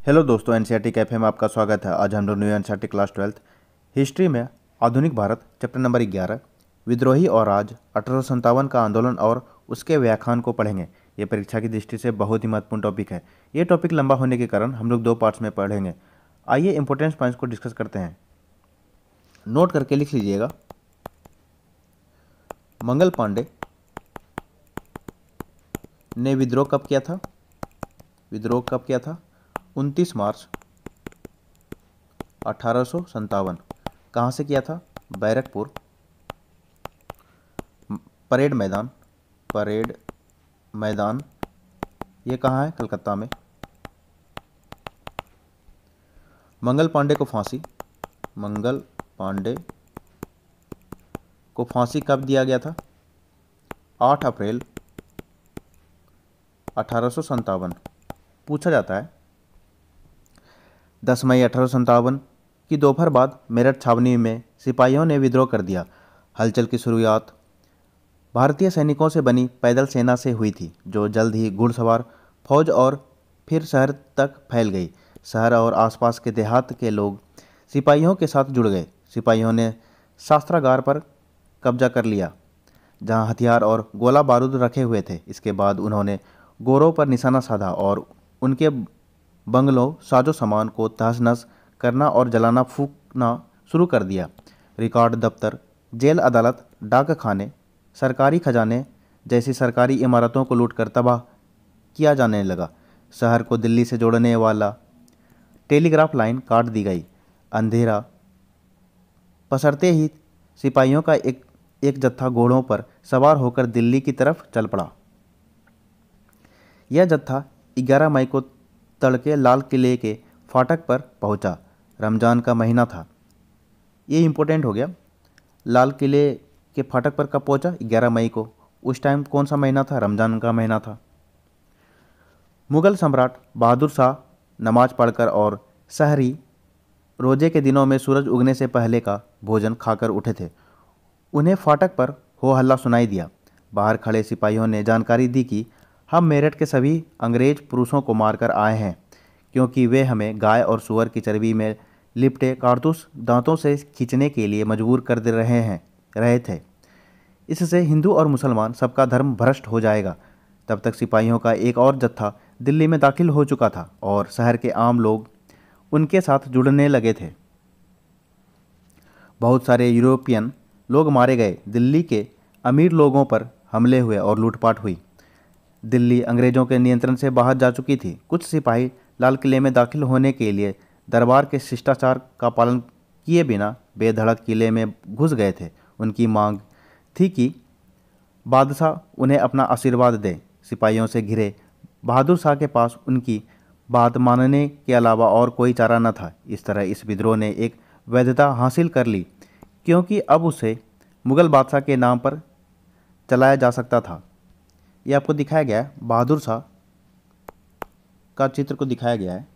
Hello दोस्तों, NCERT cafe में आपका स्वागत है। आज हम लोग न्यू एनसीईआरटी क्लास 12 हिस्ट्री में आधुनिक भारत चैप्टर नंबर 11 विद्रोही और राज 1857 का आंदोलन और उसके व्याख्यान को पढ़ेंगे। ये परीक्षा की दृष्टि से बहुत ही महत्वपूर्ण टॉपिक है। ये टॉपिक लंबा होने के कारण हम लोग 2 पार्ट्स में पढ़ेंगे। आइए इंपॉर्टेंट पॉइंट्स को डिस्कस करते हैं। नोट करके लिख लीजिएगा। मंगल पांडे ने विद्रोह कब किया था? 29 मार्च 1857। कहाँ से किया था? बैरकपुर परेड मैदान ये कहाँ है? कलकत्ता में। मंगल पांडे को फांसी कब दिया गया था? 8 अप्रैल 1857। पूछा जाता है 10 मई 1857 की दोपहर बाद मेरठ छावनी में सिपाहियों ने विद्रोह कर दिया। हलचल की शुरुआत भारतीय सैनिकों से बनी पैदल सेना से हुई थी, जो जल्द ही घुड़सवार फौज और फिर शहर तक फैल गई। शहर और आसपास के देहात के लोग सिपाहियों के साथ जुड़ गए। सिपाहियों ने शस्त्रागार पर कब्जा कर लिया, जहां हथियार और गोला बारूद रखे हुए थे। इसके बाद उन्होंने गोरों पर निशाना साधा और उनके बंगलों, साजो सामान को तहस नहस करना और जलाना फूंकना शुरू कर दिया। रिकॉर्ड दफ्तर, जेल, अदालत, डाक खाने, सरकारी खजाने जैसी सरकारी इमारतों को लूटकर तबाह किया जाने लगा। शहर को दिल्ली से जोड़ने वाला टेलीग्राफ लाइन काट दी गई। अंधेरा पसरते ही सिपाहियों का एक जत्था घोड़ों पर सवार होकर दिल्ली की तरफ चल पड़ा। यह जत्था 11 मई को तड़के लाल किले के फाटक पर पहुंचा। रमजान का महीना था। ये इंपॉर्टेंट हो गया। लाल किले के फाटक पर कब पहुंचा? 11 मई को। उस टाइम कौन सा महीना था? रमजान का महीना था। मुगल सम्राट बहादुर शाह नमाज पढ़कर और सहरी रोजे के दिनों में सूरज उगने से पहले का भोजन खाकर उठे थे। उन्हें फाटक पर हो हल्ला सुनाई दिया। बाहर खड़े सिपाहियों ने जानकारी दी कि हम मेरठ के सभी अंग्रेज पुरुषों को मारकर आए हैं, क्योंकि वे हमें गाय और सुअर की चर्बी में लिपटे कारतूस दांतों से खींचने के लिए मजबूर कर दे रहे थे। इससे हिंदू और मुसलमान सबका धर्म भ्रष्ट हो जाएगा। तब तक सिपाहियों का एक और जत्था दिल्ली में दाखिल हो चुका था और शहर के आम लोग उनके साथ जुड़ने लगे थे। बहुत सारे यूरोपियन लोग मारे गए। दिल्ली के अमीर लोगों पर हमले हुए और लूटपाट हुई। दिल्ली अंग्रेजों के नियंत्रण से बाहर जा चुकी थी। कुछ सिपाही लाल किले में दाखिल होने के लिए दरबार के शिष्टाचार का पालन किए बिना बेधड़क किले में घुस गए थे। उनकी मांग थी कि बादशाह उन्हें अपना आशीर्वाद दे। सिपाहियों से घिरे बहादुर शाह के पास उनकी बात मानने के अलावा और कोई चारा न था। इस तरह इस विद्रोह ने एक वैधता हासिल कर ली, क्योंकि अब उसे मुगल बादशाह के नाम पर चलाया जा सकता था। ये आपको दिखाया गया है, बहादुर शाह का चित्र को दिखाया गया है।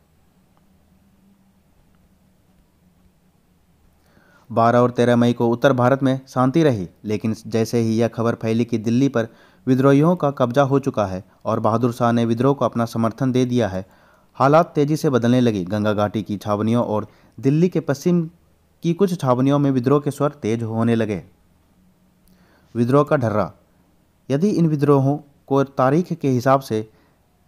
12 और 13 मई को उत्तर भारत में शांति रही, लेकिन जैसे ही यह खबर फैली कि दिल्ली पर विद्रोहियों का कब्जा हो चुका है और बहादुर शाह ने विद्रोह को अपना समर्थन दे दिया है, हालात तेजी से बदलने लगी। गंगा घाटी की छावनियों और दिल्ली के पश्चिम की कुछ छावनियों में विद्रोह के स्वर तेज होने लगे। विद्रोह का ढर्रा। यदि इन विद्रोहों को तारीख के हिसाब से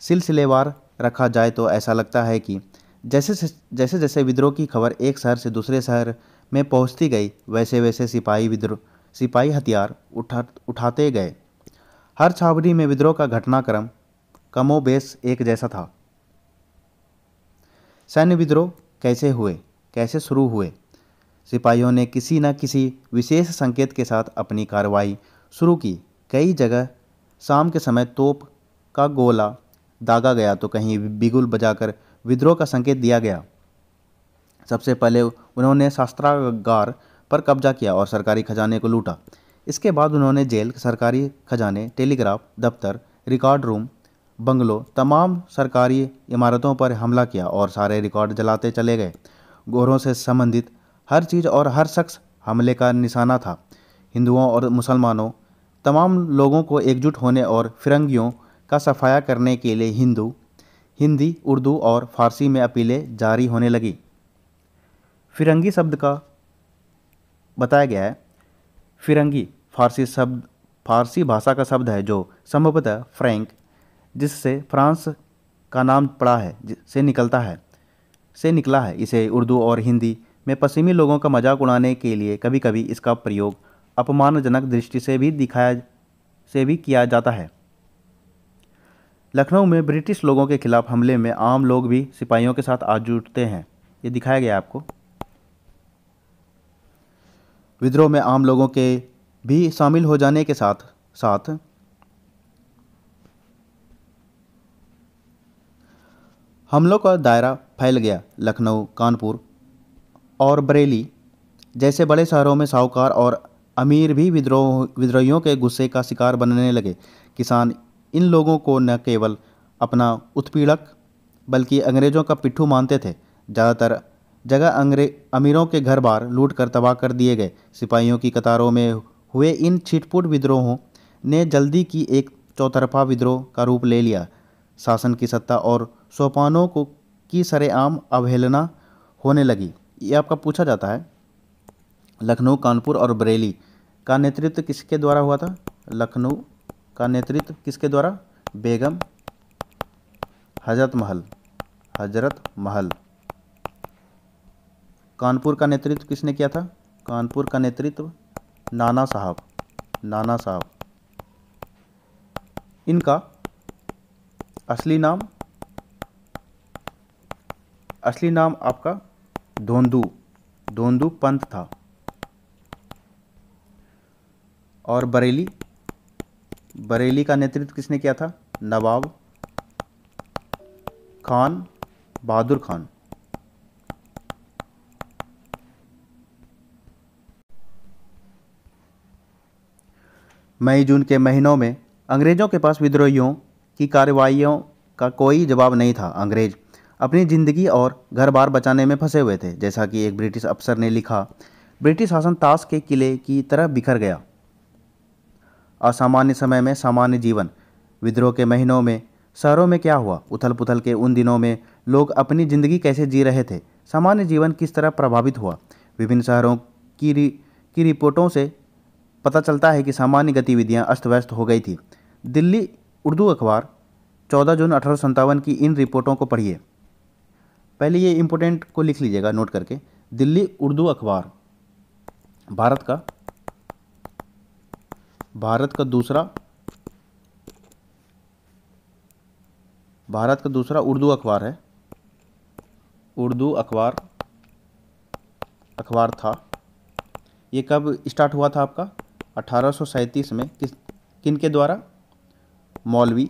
सिलसिलेवार रखा जाए तो ऐसा लगता है कि जैसे जैसे विद्रोह की खबर एक शहर से दूसरे शहर में पहुंचती गई, वैसे वैसे सिपाही हथियार उठाते गए। हर छावनी में विद्रोह का घटनाक्रम कमोबेश एक जैसा था। सैन्य विद्रोह कैसे शुरू हुए? सिपाहियों ने किसी न किसी विशेष संकेत के साथ अपनी कार्रवाई शुरू की। कई जगह शाम के समय तोप का गोला दागा गया तो कहीं बिगुल बजाकर विद्रोह का संकेत दिया गया। सबसे पहले उन्होंने शस्त्रागार पर कब्जा किया और सरकारी खजाने को लूटा। इसके बाद उन्होंने जेल, सरकारी खजाने, टेलीग्राफ दफ्तर, रिकॉर्ड रूम, बंगलों, तमाम सरकारी इमारतों पर हमला किया और सारे रिकॉर्ड जलाते चले गए। गोरों से संबंधित हर चीज़ और हर शख्स हमले का निशाना था। हिंदुओं और मुसलमानों, तमाम लोगों को एकजुट होने और फिरंगियों का सफाया करने के लिए हिंदी, उर्दू और फारसी में अपीलें जारी होने लगी। फिरंगी शब्द का बताया गया है। फिरंगी फारसी भाषा का शब्द है जो संभवतः फ्रैंक, जिससे फ्रांस का नाम पड़ा है, से निकला है। इसे उर्दू और हिंदी में पश्चिमी लोगों का मजाक उड़ाने के लिए कभी कभी इसका प्रयोग अपमानजनक दृष्टि से भी किया जाता है। लखनऊ में ब्रिटिश लोगों के खिलाफ हमले में आम लोग भी सिपाहियों के साथ आ जुटते हैं। ये दिखाया गया है आपको। विद्रोह में आम लोगों के भी शामिल हो जाने के साथ साथ हमलों का दायरा फैल गया। लखनऊ, कानपुर और बरेली जैसे बड़े शहरों में साहूकार और अमीर भी विद्रोहियों के गुस्से का शिकार बनने लगे। किसान इन लोगों को न केवल अपना उत्पीड़क बल्कि अंग्रेज़ों का पिट्ठू मानते थे। ज़्यादातर जगह अमीरों के घर बार लूट कर तबाह कर दिए गए। सिपाहियों की कतारों में हुए इन छिटपुट विद्रोहों ने जल्दी की एक चौतरफा विद्रोह का रूप ले लिया। शासन की सत्ता और सोपानों की सरेआम अवहेलना होने लगी। ये आपका पूछा जाता है। लखनऊ, कानपुर और बरेली का नेतृत्व किसके द्वारा हुआ था? लखनऊ का नेतृत्व किसके द्वारा? बेगम हजरत महल। कानपुर का नेतृत्व किसने किया था? कानपुर का नेतृत्व नाना साहब। इनका असली नाम आपका धोंदू पंत था। और बरेली का नेतृत्व किसने किया था? नवाब खान बहादुर खान। मई जून के महीनों में अंग्रेज़ों के पास विद्रोहियों की कार्रवाइयों का कोई जवाब नहीं था। अंग्रेज अपनी ज़िंदगी और घर बार बचाने में फंसे हुए थे। जैसा कि एक ब्रिटिश अफसर ने लिखा, ब्रिटिश शासन ताश के किले की तरह बिखर गया। असामान्य समय में सामान्य जीवन। विद्रोह के महीनों में शहरों में क्या हुआ? उथल पुथल के उन दिनों में लोग अपनी ज़िंदगी कैसे जी रहे थे? सामान्य जीवन किस तरह प्रभावित हुआ? विभिन्न शहरों की रिपोर्टों से पता चलता है कि सामान्य गतिविधियां अस्त व्यस्त हो गई थी। दिल्ली उर्दू अखबार 14 जून 1857 की इन रिपोर्टों को पढ़िए। पहले ये इम्पोर्टेंट को लिख लीजिएगा नोट करके। दिल्ली उर्दू अखबार भारत का दूसरा उर्दू अखबार है। उर्दू अखबार था। ये कब स्टार्ट हुआ था आपका? 1837 में। किन के द्वारा? मौलवी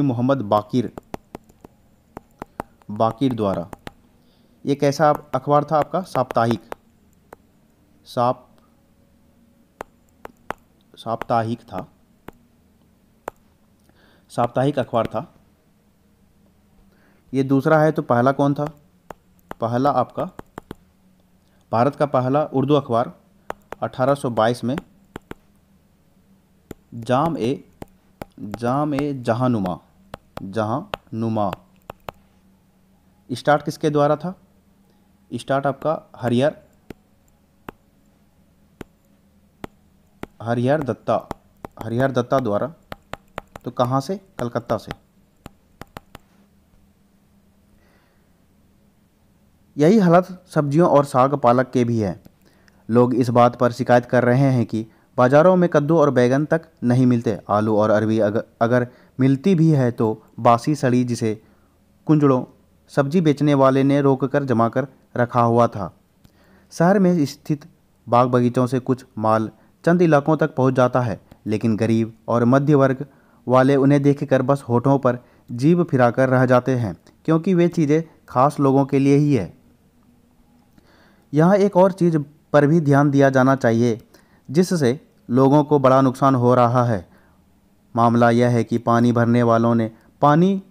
मोहम्मद बाकिर द्वारा। ये कैसा अखबार था आपका? साप्ताहिक अखबार था। ये दूसरा है तो पहला कौन था? पहला आपका भारत का पहला उर्दू अखबार 1822 में जाम ए जहांनुमा स्टार्ट किसके द्वारा था? स्टार्ट आपका हरिहर दत्ता द्वारा। तो कहाँ से? कलकत्ता से। यही हालत सब्जियों और साग पालक के भी है। लोग इस बात पर शिकायत कर रहे हैं कि बाज़ारों में कद्दू और बैगन तक नहीं मिलते। आलू और अरबी अगर मिलती भी है तो बासी सड़ी, जिसे कुंजड़ों सब्जी बेचने वाले ने रोककर जमा कर रखा हुआ था। शहर में स्थित बाग बगीचों से कुछ माल चंद इलाकों तक पहुंच जाता है, लेकिन गरीब और मध्य वर्ग वाले उन्हें देखकर बस होठों पर जीभ फिराकर रह जाते हैं, क्योंकि वे चीज़ें खास लोगों के लिए ही है। यहाँ एक और चीज़ पर भी ध्यान दिया जाना चाहिए जिससे लोगों को बड़ा नुकसान हो रहा है। मामला यह है कि पानी भरने वालों ने पानी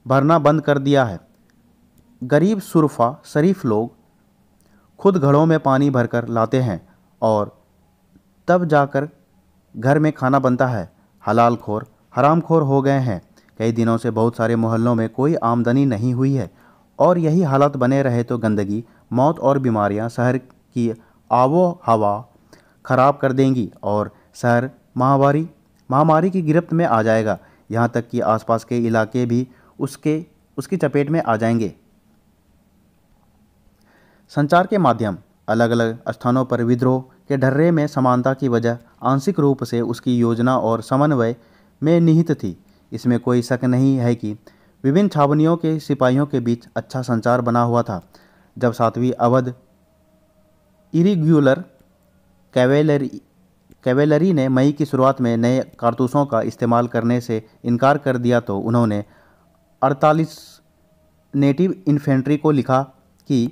भरना बंद कर दिया है। गरीब शरीफ लोग खुद घड़ों में पानी भरकर लाते हैं और तब जाकर घर में खाना बनता है। हलालखोर हरामखोर हो गए हैं। कई दिनों से बहुत सारे मोहल्लों में कोई आमदनी नहीं हुई है और यही हालात बने रहे तो गंदगी, मौत और बीमारियां शहर की आबो हवा खराब कर देंगी और शहर महामारी की गिरफ्त में आ जाएगा। यहाँ तक कि आसपास के इलाके भी उसकी चपेट में आ जाएंगे। संचार के माध्यम अलग अलग स्थानों पर विद्रोह के ढर्रे में समानता की वजह आंशिक रूप से उसकी योजना और समन्वय में निहित थी। इसमें कोई शक नहीं है कि विभिन्न छावनियों के सिपाहियों के बीच अच्छा संचार बना हुआ था। जब 7वीं अवध इरीग्युलर कैवेलरी ने मई की शुरुआत में नए कारतूसों का इस्तेमाल करने से इनकार कर दिया तो उन्होंने 48 नेटिव इन्फेंट्री को लिखा कि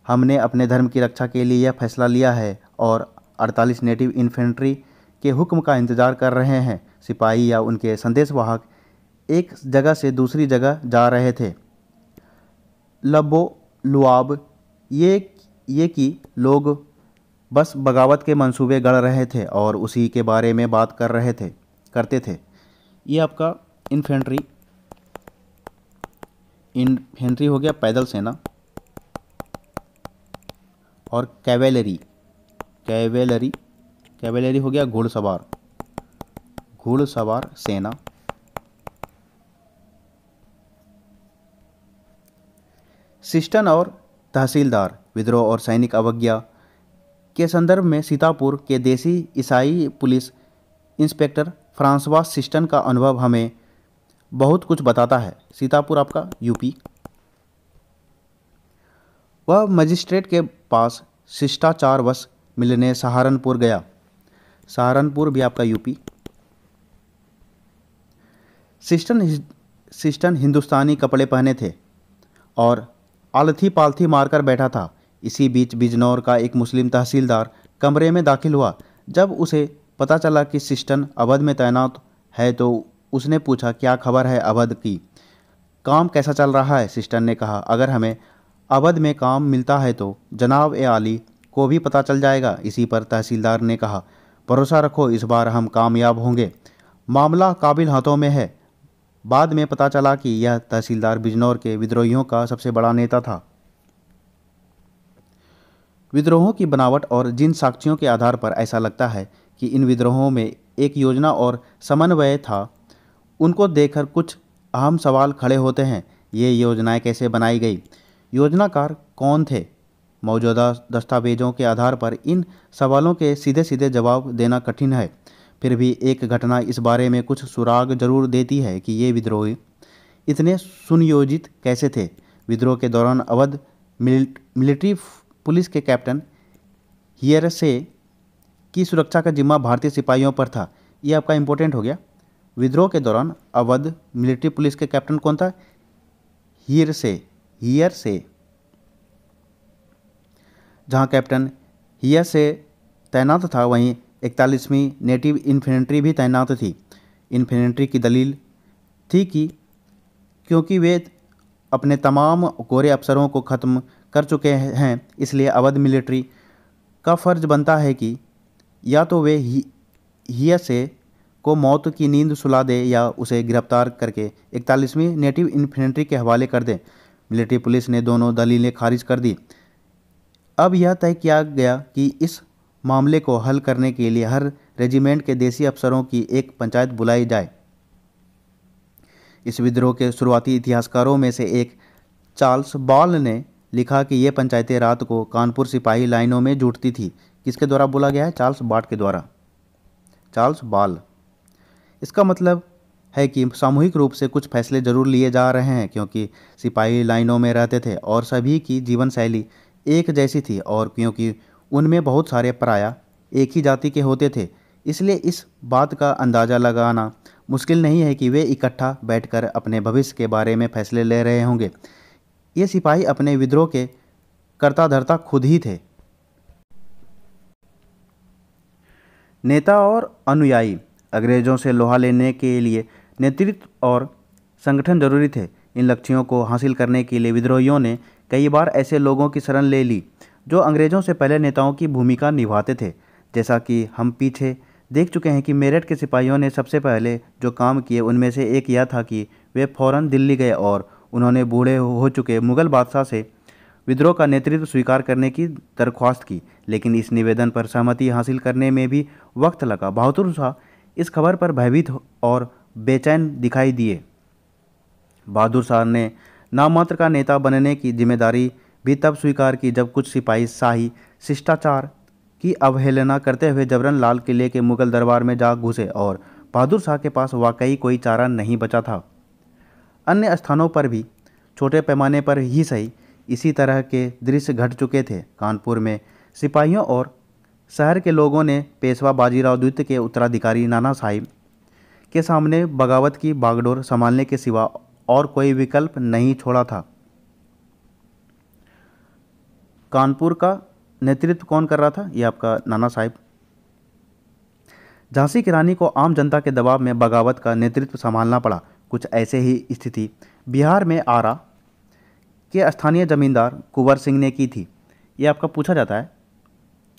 हमने अपने धर्म की रक्षा के लिए यह फैसला लिया है और 48 नेटिव इन्फेंट्री के हुक्म का इंतजार कर रहे हैं। सिपाही या उनके संदेशवाहक एक जगह से दूसरी जगह जा रहे थे। लबो लुआब ये कि लोग बस बगावत के मंसूबे गढ़ रहे थे और उसी के बारे में बात करते थे। ये आपका इन्फेंट्री हो गया पैदल सेना, और कैवेलरी हो गया घुड़सवार सेना। सिस्टन और तहसीलदार विद्रोह और सैनिक अवज्ञा के संदर्भ में सीतापुर के देसी ईसाई पुलिस इंस्पेक्टर फ्रांसवा सिस्टन का अनुभव हमें बहुत कुछ बताता है। सीतापुर आपका यूपी। वह मजिस्ट्रेट के पास शिष्टाचारवश मिलने सहारनपुर गया। सहारनपुर भी आपका यूपी। सिस्टन हिंदुस्तानी कपड़े पहने थे और आलथी पालथी मारकर बैठा था। इसी बीच बिजनौर का एक मुस्लिम तहसीलदार कमरे में दाखिल हुआ। जब उसे पता चला कि सिस्टन अवध में तैनात है तो उसने पूछा, क्या खबर है अवध की, काम कैसा चल रहा है? सिस्टन ने कहा, अगर हमें अवध में काम मिलता है तो जनाब ए आली को भी पता चल जाएगा। इसी पर तहसीलदार ने कहा, भरोसा रखो, इस बार हम कामयाब होंगे। मामला काबिल हाथों में है। बाद में पता चला कि यह तहसीलदार बिजनौर के विद्रोहियों का सबसे बड़ा नेता था। विद्रोहों की बनावट और जिन साक्ष्यों के आधार पर ऐसा लगता है कि इन विद्रोहों में एक योजना और समन्वय था, उनको देखकर कुछ अहम सवाल खड़े होते हैं। ये योजनाएं कैसे बनाई गई? योजनाकार कौन थे? मौजूदा दस्तावेजों के आधार पर इन सवालों के सीधे सीधे जवाब देना कठिन है। फिर भी एक घटना इस बारे में कुछ सुराग जरूर देती है कि ये विद्रोही इतने सुनियोजित कैसे थे। विद्रोह के दौरान अवध मिलिट्री पुलिस के कैप्टन हियरसे की सुरक्षा का जिम्मा भारतीय सिपाहियों पर था। ये आपका इंपॉर्टेंट हो गया। विद्रोह के दौरान अवध मिलिट्री पुलिस के कैप्टन कौन था? हियरसे। जहां कैप्टन हियरसे तैनात था वहीं 41वीं नेटिव इन्फेंट्री भी तैनात थी। इन्फेंट्री की दलील थी कि क्योंकि वे अपने तमाम गोरे अफसरों को ख़त्म कर चुके हैं, इसलिए अवध मिलिट्री का फ़र्ज बनता है कि या तो वे हियरसे को मौत की नींद सुला दे या उसे गिरफ्तार करके 41वीं नेटिव इन्फेंट्री के हवाले कर दें। मिलिट्री पुलिस ने दोनों दलीलें खारिज कर दी। अब यह तय किया गया कि इस मामले को हल करने के लिए हर रेजिमेंट के देसी अफसरों की एक पंचायत बुलाई जाए। इस विद्रोह के शुरुआती इतिहासकारों में से एक चार्ल्स बॉल ने लिखा कि ये पंचायतें रात को कानपुर सिपाही लाइनों में जुटती थी। किसके द्वारा बोला गया है? चार्ल्स बॉल के द्वारा। Charles ball. इसका मतलब है कि सामूहिक रूप से कुछ फैसले जरूर लिए जा रहे हैं, क्योंकि सिपाही लाइनों में रहते थे और सभी की जीवन शैली एक जैसी थी और क्योंकि उनमें बहुत सारे पराया एक ही जाति के होते थे, इसलिए इस बात का अंदाज़ा लगाना मुश्किल नहीं है कि वे इकट्ठा बैठकर अपने भविष्य के बारे में फैसले ले रहे होंगे। ये सिपाही अपने विद्रोह के कर्ता धर्ता खुद ही थे। नेता और अनुयायी। अंग्रेजों से लोहा लेने के लिए नेतृत्व और संगठन जरूरी थे। इन लक्ष्यों को हासिल करने के लिए विद्रोहियों ने कई बार ऐसे लोगों की शरण ले ली जो अंग्रेजों से पहले नेताओं की भूमिका निभाते थे। जैसा कि हम पीछे देख चुके हैं कि मेरठ के सिपाहियों ने सबसे पहले जो काम किए उनमें से एक यह था कि वे फौरन दिल्ली गए और उन्होंने बूढ़े हो चुके मुग़ल बादशाह से विद्रोह का नेतृत्व स्वीकार करने की दरख्वास्त की, लेकिन इस निवेदन पर सहमति हासिल करने में भी वक्त लगा। बहादुर शाह इस खबर पर भयभीत और बेचैन दिखाई दिए। बहादुर शाह ने नाममात्र का नेता बनने की जिम्मेदारी भी तब स्वीकार की जब कुछ सिपाही शाही शिष्टाचार की अवहेलना करते हुए जबरन लाल किले के मुगल दरबार में जा घुसे और बहादुर शाह के पास वाकई कोई चारा नहीं बचा था। अन्य स्थानों पर भी छोटे पैमाने पर ही सही इसी तरह के दृश्य घट चुके थे। कानपुर में सिपाहियों और शहर के लोगों ने पेशवा बाजीराव द्वितीय के उत्तराधिकारी नाना साहिब के सामने बगावत की बागडोर संभालने के सिवा और कोई विकल्प नहीं छोड़ा था। कानपुर का नेतृत्व कौन कर रहा था? ये आपका नाना साहिब। झांसी की रानी को आम जनता के दबाव में बगावत का नेतृत्व संभालना पड़ा। कुछ ऐसे ही स्थिति बिहार में आरा के स्थानीय जमींदार कुंवर सिंह ने की थी। ये आपका पूछा जाता है,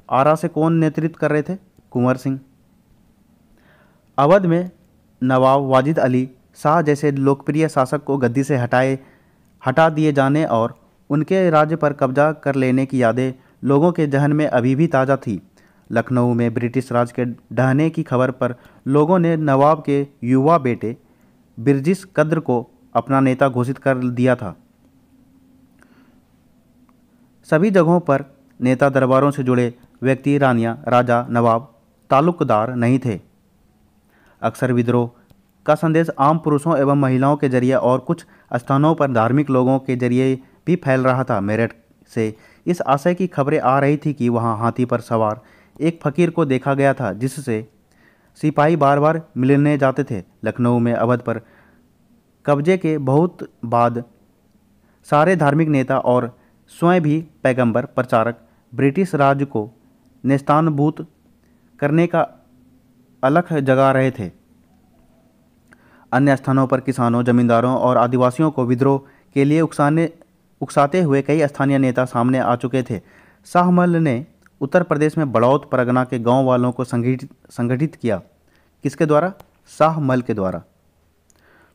आरा से कौन नेतृत्व कर रहे थे? कुंवर सिंह। अवध में नवाब वाजिद अली शाह जैसे लोकप्रिय शासक को गद्दी से हटा दिए जाने और उनके राज्य पर कब्जा कर लेने की यादें लोगों के जहन में अभी भी ताज़ा थी। लखनऊ में ब्रिटिश राज के ढहने की खबर पर लोगों ने नवाब के युवा बेटे बिरजिस कद्र को अपना नेता घोषित कर दिया था। सभी जगहों पर नेता दरबारों से जुड़े व्यक्ति रानियां, राजा, नवाब, तालुकदार नहीं थे। अक्सर विद्रोह का संदेश आम पुरुषों एवं महिलाओं के जरिए और कुछ स्थानों पर धार्मिक लोगों के जरिए भी फैल रहा था। मेरठ से इस आशय की खबरें आ रही थी कि वहां हाथी पर सवार एक फकीर को देखा गया था जिससे सिपाही बार बार मिलने जाते थे। लखनऊ में अवध पर कब्जे के बहुत बाद सारे धार्मिक नेता और स्वयं भी पैगंबर प्रचारक ब्रिटिश राज को नेस्तानबूत करने का अलख जगा रहे थे। अन्य स्थानों पर किसानों, जमींदारों और आदिवासियों को विद्रोह के लिए उकसाते हुए कई स्थानीय नेता सामने आ चुके थे। शाहमल ने उत्तर प्रदेश में बड़ौत परगना के गांव वालों को संगठित किया। किसके द्वारा? शाहमल के द्वारा।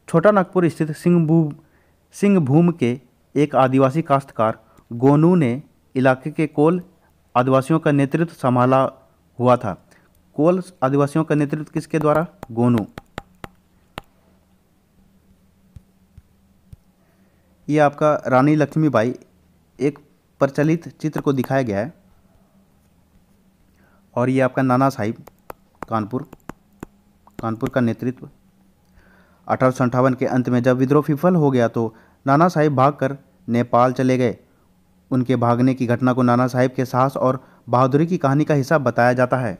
छोटा नागपुर स्थित सिंहभूम के एक आदिवासी काश्तकार गोनू ने इलाके के कोल आदिवासियों का नेतृत्व संभाला हुआ था। कोल आदिवासियों का नेतृत्व किसके द्वारा? गोनू। ये आपका रानी लक्ष्मीबाई एक प्रचलित चित्र को दिखाया गया है। और ये आपका नाना साहिब कानपुर का नेतृत्व। 1858 के अंत में जब विद्रोह विफल हो गया तो नाना साहिब भागकर नेपाल चले गए। उनके भागने की घटना को नाना साहिब के साहस और बहादुरी की कहानी का हिस्सा बताया जाता है।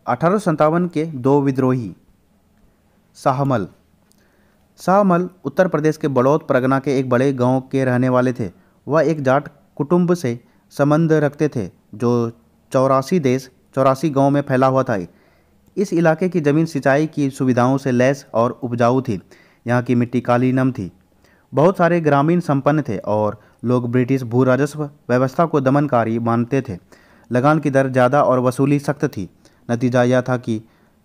1857 के दो विद्रोही। शाहमल उत्तर प्रदेश के बड़ौत परगना के एक बड़े गांव के रहने वाले थे। वह एक जाट कुटुंब से संबंध रखते थे जो 84 गांव में फैला हुआ था। इस इलाके की ज़मीन सिंचाई की सुविधाओं से लैस और उपजाऊ थी। यहाँ की मिट्टी काली नम थी। बहुत सारे ग्रामीण संपन्न थे और लोग ब्रिटिश भू राजस्व व्यवस्था को दमनकारी मानते थे। लगान की दर ज़्यादा और वसूली सख्त थी। नतीजा यह था कि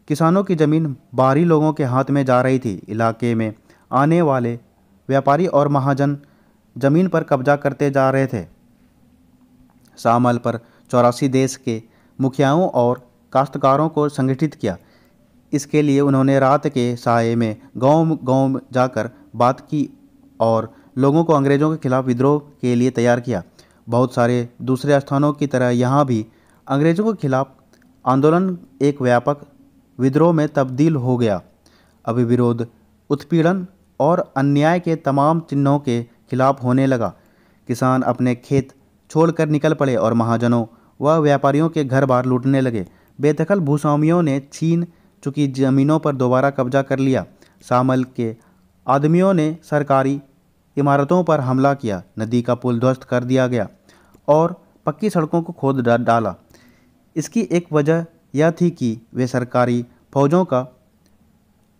किसानों की ज़मीन बाहरी लोगों के हाथ में जा रही थी। इलाके में आने वाले व्यापारी और महाजन ज़मीन पर कब्जा करते जा रहे थे। शाहमल पर 84 देश के मुखियाओं और काश्तकारों को संगठित किया। इसके लिए उन्होंने रात के साये में गांव जाकर बात की और लोगों को अंग्रेज़ों के खिलाफ विद्रोह के लिए तैयार किया। बहुत सारे दूसरे स्थानों की तरह यहाँ भी अंग्रेज़ों के खिलाफ आंदोलन एक व्यापक विद्रोह में तब्दील हो गया। अब विरोध उत्पीड़न और अन्याय के तमाम चिन्हों के खिलाफ होने लगा। किसान अपने खेत छोड़कर निकल पड़े और महाजनों व व्यापारियों के घर बार लूटने लगे। बेदखल भूस्वामियों ने छीन चुकी ज़मीनों पर दोबारा कब्जा कर लिया। शाहमल के आदमियों ने सरकारी इमारतों पर हमला किया। नदी का पुल ध्वस्त कर दिया गया और पक्की सड़कों को खोद डाला। इसकी एक वजह यह थी कि वे सरकारी फौजों का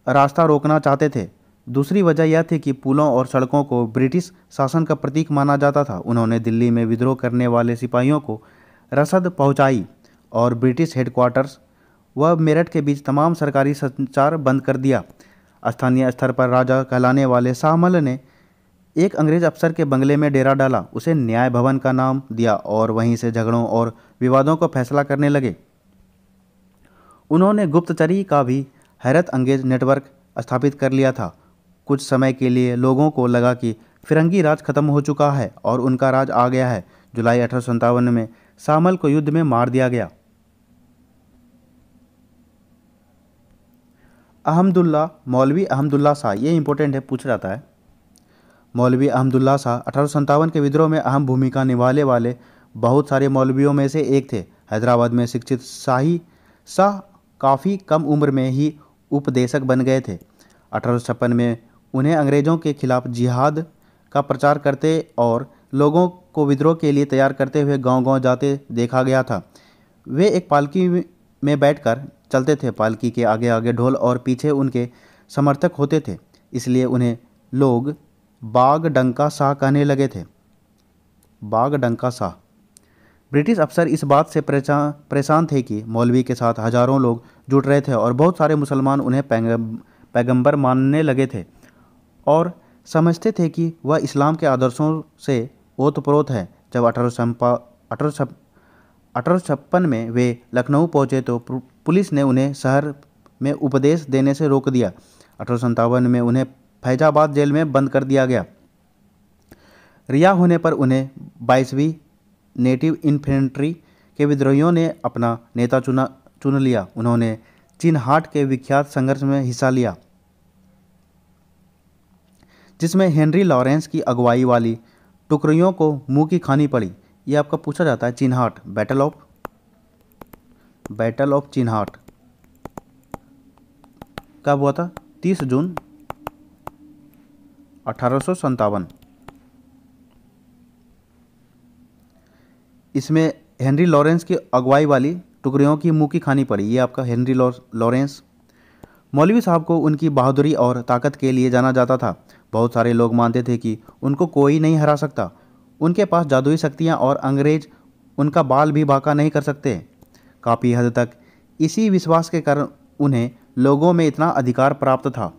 रास्ता रोकना चाहते थे। दूसरी वजह यह थी कि पुलों और सड़कों को ब्रिटिश शासन का प्रतीक माना जाता था। उन्होंने दिल्ली में विद्रोह करने वाले सिपाहियों को रसद पहुंचाई और ब्रिटिश हेडक्वार्टर्स व मेरठ के बीच तमाम सरकारी संचार बंद कर दिया। स्थानीय स्तर पर राजा कहलाने वाले शाहमल ने एक अंग्रेज अफसर के बंगले में डेरा डाला, उसे न्याय भवन का नाम दिया और वहीं से झगड़ों और विवादों को फैसला करने लगे। उन्होंने गुप्तचरी का भी हैरत अंगेज नेटवर्क स्थापित कर लिया था। कुछ समय के लिए लोगों को लगा कि फिरंगी राज खत्म हो चुका है और उनका राज आ गया है। जुलाई 1857 में शाहमल को युद्ध में मार दिया गया। अहमदुल्ला, मौलवी अहमदुल्ला शाह, ये इंपॉर्टेंट है, पूछा जाता है। मौलवी अहमदुल्ला शाह 1857 के विद्रोह में अहम भूमिका निभाने वाले बहुत सारे मौलवियों में से एक थे। हैदराबाद में शिक्षित शाही शाह काफ़ी कम उम्र में ही उपदेशक बन गए थे। 1856 में उन्हें अंग्रेज़ों के खिलाफ जिहाद का प्रचार करते और लोगों को विद्रोह के लिए तैयार करते हुए गांव-गांव जाते देखा गया था। वे एक पालकी में बैठकर चलते थे। पालकी के आगे आगे ढोल और पीछे उनके समर्थक होते थे, इसलिए उन्हें लोग बाग डंका शाह कहने लगे थे। बाग डंका शाह। ब्रिटिश अफसर इस बात से परेशान थे कि मौलवी के साथ हजारों लोग जुट रहे थे और बहुत सारे मुसलमान उन्हें पैगंबर मानने लगे थे और समझते थे कि वह इस्लाम के आदर्शों से ओतप्रोत है। जब 1856 में वे लखनऊ पहुंचे तो पुलिस ने उन्हें शहर में उपदेश देने से रोक दिया। 1857 में उन्हें फैजाबाद जेल में बंद कर दिया गया। रिहा होने पर उन्हें 22वीं नेटिव इन्फेंट्री के विद्रोहियों ने अपना नेता चुन लिया। उन्होंने चिन्हाट के विख्यात संघर्ष में हिस्सा लिया, जिसमें हेनरी लॉरेंस की अगुवाई वाली टुकड़ियों को मुंह की खानी पड़ी। यह आपका पूछा जाता है। चिन्हाट, बैटल ऑफ चिन्हाट कब हुआ था? 30 जून 1857। इसमें हेनरी लॉरेंस की अगुवाई वाली टुकड़ियों की मुंह की खानी पड़ी। ये आपका हेनरी लॉरेंस। मौलवी साहब को उनकी बहादुरी और ताकत के लिए जाना जाता था। बहुत सारे लोग मानते थे कि उनको कोई नहीं हरा सकता। उनके पास जादुई शक्तियाँ और अंग्रेज उनका बाल भी बांका नहीं कर सकते। काफ़ी हद तक इसी विश्वास के कारण उन्हें लोगों में इतना अधिकार प्राप्त था।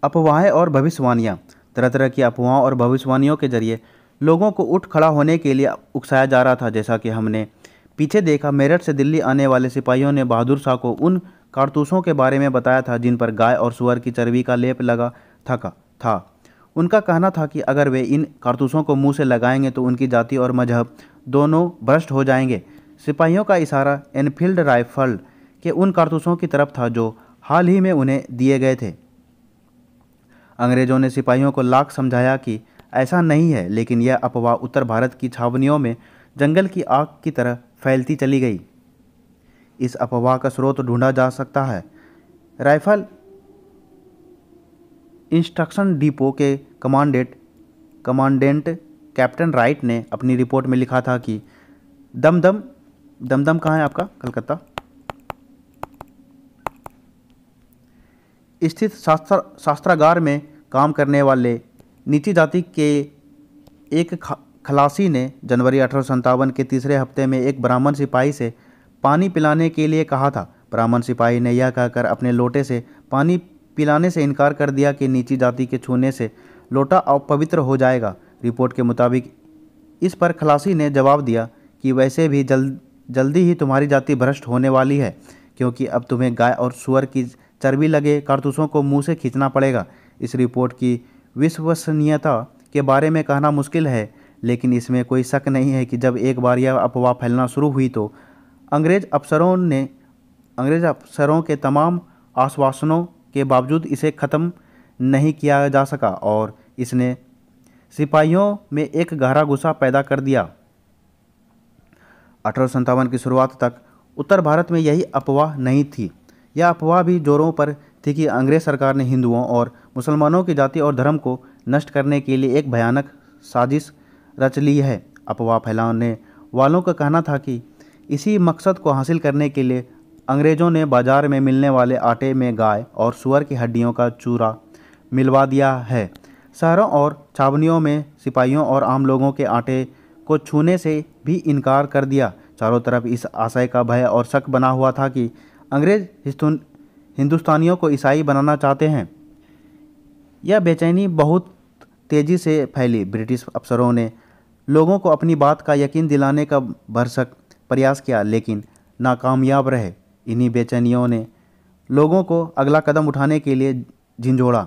अफवाहें और भविष्यवाणियाँ। तरह तरह की अफवाहों और भविष्यवाणियों के जरिए लोगों को उठ खड़ा होने के लिए उकसाया जा रहा था। जैसा कि हमने पीछे देखा, मेरठ से दिल्ली आने वाले सिपाहियों ने बहादुर शाह को उन कारतूसों के बारे में बताया था जिन पर गाय और सुअर की चर्बी का लेप लगा था। उनका कहना था कि अगर वे इन कारतूसों को मुंह से लगाएंगे तो उनकी जाति और मजहब दोनों भ्रष्ट हो जाएंगे। सिपाहियों का इशारा एनफील्ड राइफल के उन कारतूसों की तरफ था जो हाल ही में उन्हें दिए गए थे। अंग्रेजों ने सिपाहियों को लाख समझाया कि ऐसा नहीं है, लेकिन यह अफवाह उत्तर भारत की छावनियों में जंगल की आग की तरह फैलती चली गई। इस अफवाह का स्रोत ढूंढा जा सकता है। राइफल इंस्ट्रक्शन डिपो के कमांडेंट कैप्टन राइट ने अपनी रिपोर्ट में लिखा था कि दमदम कहाँ है आपका? कलकत्ता स्थित शास्त्रागार में काम करने वाले नीची जाति के एक खलासी ने जनवरी 1857 के तीसरे हफ्ते में एक ब्राह्मण सिपाही से पानी पिलाने के लिए कहा था। ब्राह्मण सिपाही ने यह कहकर अपने लोटे से पानी पिलाने से इनकार कर दिया कि नीची जाति के छूने से लोटा अपवित्र हो जाएगा। रिपोर्ट के मुताबिक इस पर खलासी ने जवाब दिया कि वैसे भी जल्दी ही तुम्हारी जाति भ्रष्ट होने वाली है, क्योंकि अब तुम्हें गाय और सुअर की चर्बी लगे कारतूसों को मुंह से खींचना पड़ेगा। इस रिपोर्ट की विश्वसनीयता के बारे में कहना मुश्किल है, लेकिन इसमें कोई शक नहीं है कि जब एक बार यह अफवाह फैलना शुरू हुई तो अंग्रेज अफसरों के तमाम आश्वासनों के बावजूद इसे ख़त्म नहीं किया जा सका और इसने सिपाहियों में एक गहरा गुस्सा पैदा कर दिया। 1857 की शुरुआत तक उत्तर भारत में यही अफवाह नहीं थी। यह अफवाह भी जोरों पर थी कि अंग्रेज सरकार ने हिंदुओं और मुसलमानों की जाति और धर्म को नष्ट करने के लिए एक भयानक साजिश रच ली है। अफवाह फैलाने वालों का कहना था कि इसी मकसद को हासिल करने के लिए अंग्रेज़ों ने बाज़ार में मिलने वाले आटे में गाय और सुअर की हड्डियों का चूरा मिलवा दिया है। शहरों और छावनियों में सिपाहियों और आम लोगों के आटे को छूने से भी इनकार कर दिया। चारों तरफ इस आशय का भय और शक बना हुआ था कि अंग्रेज हिंदुस्तानियों को ईसाई बनाना चाहते हैं। यह बेचैनी बहुत तेज़ी से फैली। ब्रिटिश अफसरों ने लोगों को अपनी बात का यकीन दिलाने का भरसक प्रयास किया, लेकिन नाकामयाब रहे। इन्हीं बेचैनियों ने लोगों को अगला कदम उठाने के लिए झिंझोड़ा।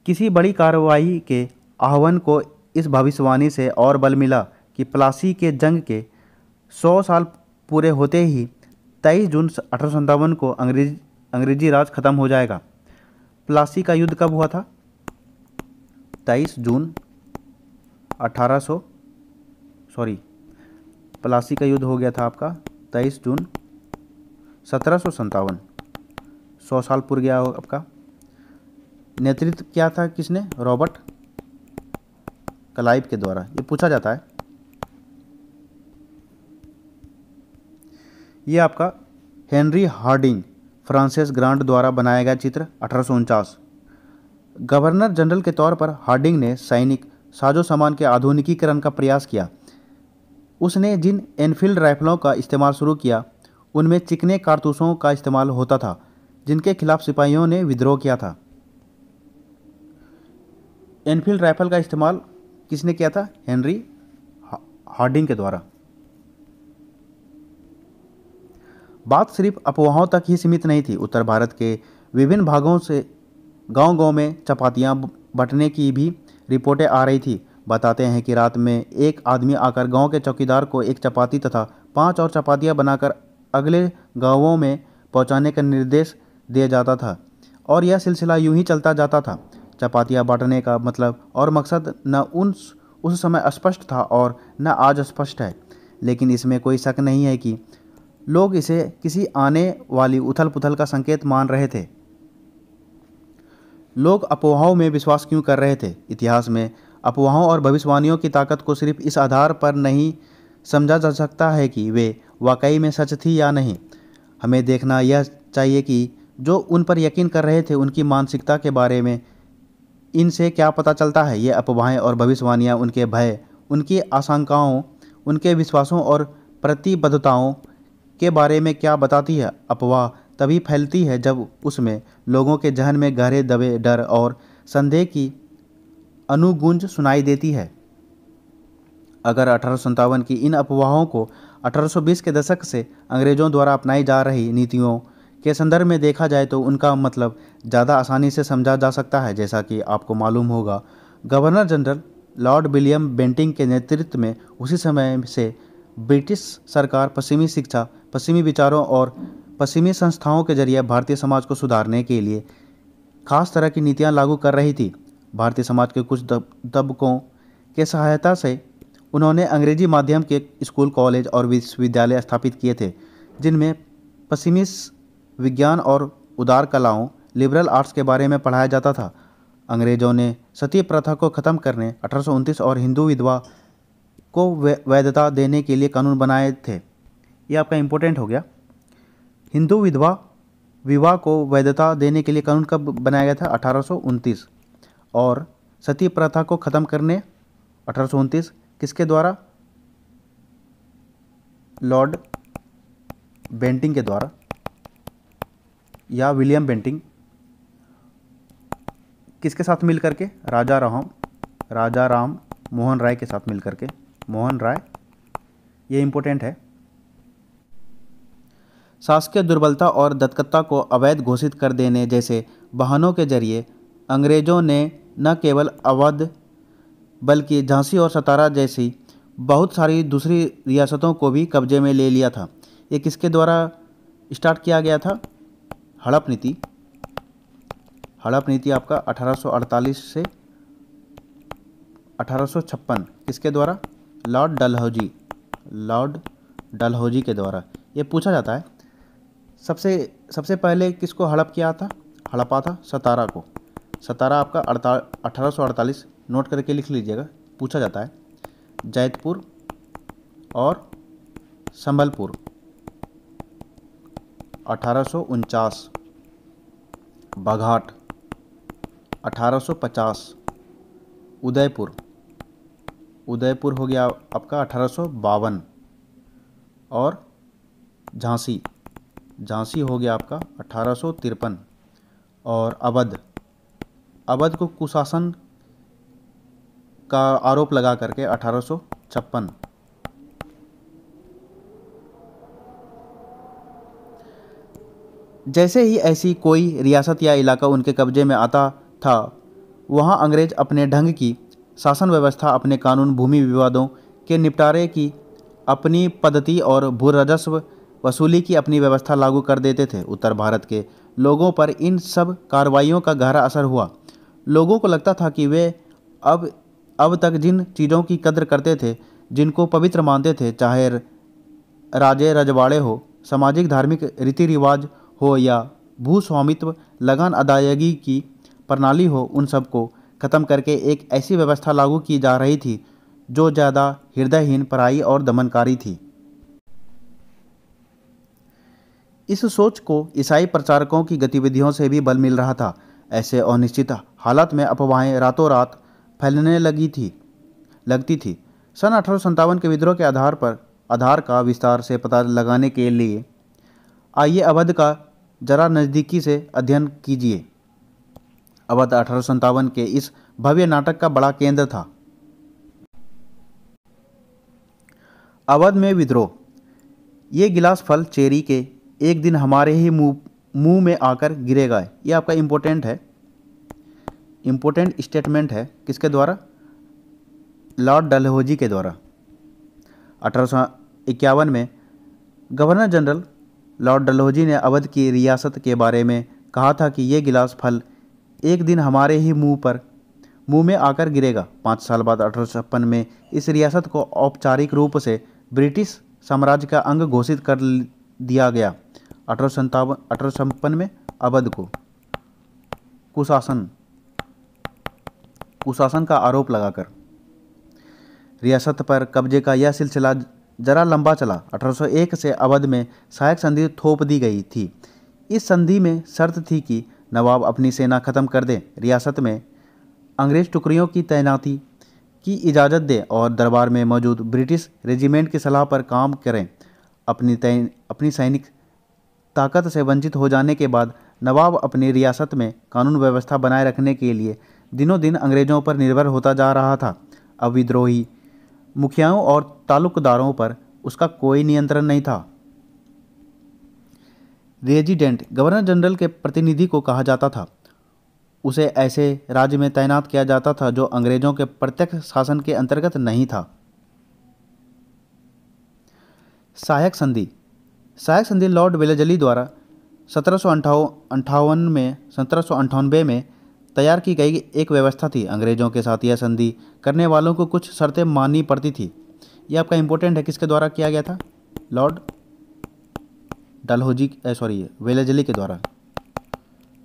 किसी बड़ी कार्रवाई के आह्वान को इस भविष्यवाणी से और बल मिला कि प्लासी के जंग के 100 साल पूरे होते ही 23 जून 1857 को अंग्रेजी राज खत्म हो जाएगा। प्लासी का युद्ध कब हुआ था? 23 जून 1800 प्लासी का युद्ध हो गया था आपका 23 जून 1757। 100 साल पूर्व गया हो आपका। नेतृत्व क्या था किसने? रॉबर्ट क्लाइव के द्वारा। ये पूछा जाता है। ये आपका हेनरी हार्डिंग फ्रांसिस ग्रांट द्वारा बनाया गया चित्र 1849। गवर्नर जनरल के तौर पर हार्डिंग ने सैनिक साजो सामान के आधुनिकीकरण का प्रयास किया। उसने जिन एनफील्ड राइफलों का इस्तेमाल शुरू किया उनमें चिकने कारतूसों का इस्तेमाल होता था, जिनके खिलाफ सिपाहियों ने विद्रोह किया था। एनफील्ड राइफल का इस्तेमाल किसने किया था? हेनरी हार्डिंग के द्वारा। बात सिर्फ अफवाहों तक ही सीमित नहीं थी। उत्तर भारत के विभिन्न भागों से गांव-गांव में चपातियां बंटने की भी रिपोर्टें आ रही थी। बताते हैं कि रात में एक आदमी आकर गांव के चौकीदार को एक चपाती तथा 5 और चपातियां बनाकर अगले गांवों में पहुंचाने का निर्देश दिया जाता था और यह सिलसिला यूं ही चलता जाता था। चपातियां बांटने का मतलब और मकसद न उस समय स्पष्ट था और न आज स्पष्ट है, लेकिन इसमें कोई शक नहीं है कि लोग इसे किसी आने वाली उथल पुथल का संकेत मान रहे थे। लोग अफवाहों में विश्वास क्यों कर रहे थे? इतिहास में अफवाहों और भविष्यवाणियों की ताकत को सिर्फ इस आधार पर नहीं समझा जा सकता है कि वे वाकई में सच थी या नहीं। हमें देखना यह चाहिए कि जो उन पर यकीन कर रहे थे उनकी मानसिकता के बारे में इनसे क्या पता चलता है। ये अफवाहें और भविष्यवाणियाँ उनके भय, उनकी आशंकाओं, उनके विश्वासों और प्रतिबद्धताओं के बारे में क्या बताती है? अफवाह तभी फैलती है जब उसमें लोगों के जहन में गहरे दबे डर और संदेह की अनुगूंज सुनाई देती है। अगर 1857 की इन अफवाहों को 1820 के दशक से अंग्रेजों द्वारा अपनाई जा रही नीतियों के संदर्भ में देखा जाए तो उनका मतलब ज़्यादा आसानी से समझा जा सकता है। जैसा कि आपको मालूम होगा, governor general lord William Bentinck के नेतृत्व में उसी समय से ब्रिटिश सरकार पश्चिमी शिक्षा, पश्चिमी विचारों और पश्चिमी संस्थाओं के जरिए भारतीय समाज को सुधारने के लिए खास तरह की नीतियां लागू कर रही थी। भारतीय समाज के कुछ तबकों के सहायता से उन्होंने अंग्रेजी माध्यम के स्कूल, कॉलेज और विश्वविद्यालय स्थापित किए थे, जिनमें पश्चिमी विज्ञान और उदार कलाओं, लिबरल आर्ट्स के बारे में पढ़ाया जाता था। अंग्रेजों ने सती प्रथा को ख़त्म करने 1829 और हिंदू विधवा को वैधता देने के लिए कानून बनाए थे। ये आपका इम्पोर्टेंट हो गया। हिंदू विवाह को वैधता देने के लिए कानून कब बनाया गया था? 1829। और सती प्रथा को ख़त्म करने 1829 किसके द्वारा? लॉर्ड बेंटिंग के द्वारा या विलियम बेंटिंग। किसके साथ मिल करके? राजा राम मोहन राय के साथ मिल करके। मोहन राय, ये इम्पोर्टेंट है। शासकीय दुर्बलता और दत्तकता को अवैध घोषित कर देने जैसे बहानों के जरिए अंग्रेजों ने न केवल अवध बल्कि झांसी और सतारा जैसी बहुत सारी दूसरी रियासतों को भी कब्जे में ले लिया था। ये किसके द्वारा स्टार्ट किया गया था? हड़प नीति। हड़प नीति आपका 1848 से 1856 किसके द्वारा? लॉर्ड डलहौजी के द्वारा। ये पूछा जाता है सबसे पहले किसको हड़प किया था? हड़पा था सतारा को। सतारा आपका 1848 नोट करके लिख लीजिएगा, पूछा जाता है। जैतपुर और संबलपुर 1849, बघाट 1850, उदयपुर, उदयपुर हो गया आपका 1852। और झांसी, झांसी हो गया आपका 1853। और अवध, अवध को कुशासन का आरोप लगा करके 1856। जैसे ही ऐसी कोई रियासत या इलाका उनके कब्जे में आता था, वहाँ अंग्रेज अपने ढंग की शासन व्यवस्था, अपने कानून, भूमि विवादों के निपटारे की अपनी पद्धति और भू राजस्व वसूली की अपनी व्यवस्था लागू कर देते थे। उत्तर भारत के लोगों पर इन सब कार्रवाइयों का गहरा असर हुआ। लोगों को लगता था कि वे अब तक जिन चीज़ों की कद्र करते थे, जिनको पवित्र मानते थे, चाहे राजे रजवाड़े हो, सामाजिक धार्मिक रीति रिवाज हो या भू स्वामित्व लगान अदायगी की प्रणाली हो, उन सब को खत्म करके एक ऐसी व्यवस्था लागू की जा रही थी जो ज़्यादा हृदयहीन, पराई और दमनकारी थी। इस सोच को ईसाई प्रचारकों की गतिविधियों से भी बल मिल रहा था। ऐसे अनिश्चित हालात में अफवाहें रातों रात फैलने लगती थी। सन 1857 के विद्रोह के आधार का विस्तार से पता लगाने के लिए आइए अवध का जरा नज़दीकी से अध्ययन कीजिए। अवध 1857 के इस भव्य नाटक का बड़ा केंद्र था। अवध में विद्रोह। ये गिलास फल चेरी के एक दिन हमारे ही मुंह में आकर गिरेगा। ये आपका इम्पोर्टेंट स्टेटमेंट है। किसके द्वारा? लॉर्ड डलहौजी के द्वारा। 1851 में गवर्नर जनरल लॉर्ड डलहौजी ने अवध की रियासत के बारे में कहा था कि ये गिलास फल एक दिन हमारे ही मुंह में आकर गिरेगा। 5 साल बाद 1856 में इस रियासत को औपचारिक रूप से ब्रिटिश साम्राज्य का अंग घोषित कर दिया गया। 1857 में अवध को कुशासन का आरोप लगाकर रियासत पर कब्जे का यह सिलसिला जरा लंबा चला। 1801 से अवध में सहायक संधि थोप दी गई थी। इस संधि में शर्त थी कि नवाब अपनी सेना खत्म कर दे, रियासत में अंग्रेज टुकड़ियों की तैनाती की इजाज़त दे और दरबार में मौजूद ब्रिटिश रेजिमेंट की सलाह पर काम करें। अपनी सैनिक ताकत से वंचित हो जाने के बाद नवाब अपनी रियासत में कानून व्यवस्था बनाए रखने के लिए दिनों दिन अंग्रेज़ों पर निर्भर होता जा रहा था। अब विद्रोही मुखियाओं और तालुकदारों पर उसका कोई नियंत्रण नहीं था। रेजिडेंट गवर्नर जनरल के प्रतिनिधि को कहा जाता था। उसे ऐसे राज्य में तैनात किया जाता था जो अंग्रेजों के प्रत्यक्ष शासन के अंतर्गत नहीं था। सहायक संधि लॉर्ड वेलेस्ली द्वारा 1798 में तैयार की गई एक व्यवस्था थी। अंग्रेजों के साथ यह संधि करने वालों को कुछ शर्तें माननी पड़ती थी। यह आपका इंपॉर्टेंट है। किसके द्वारा किया गया था? लॉर्ड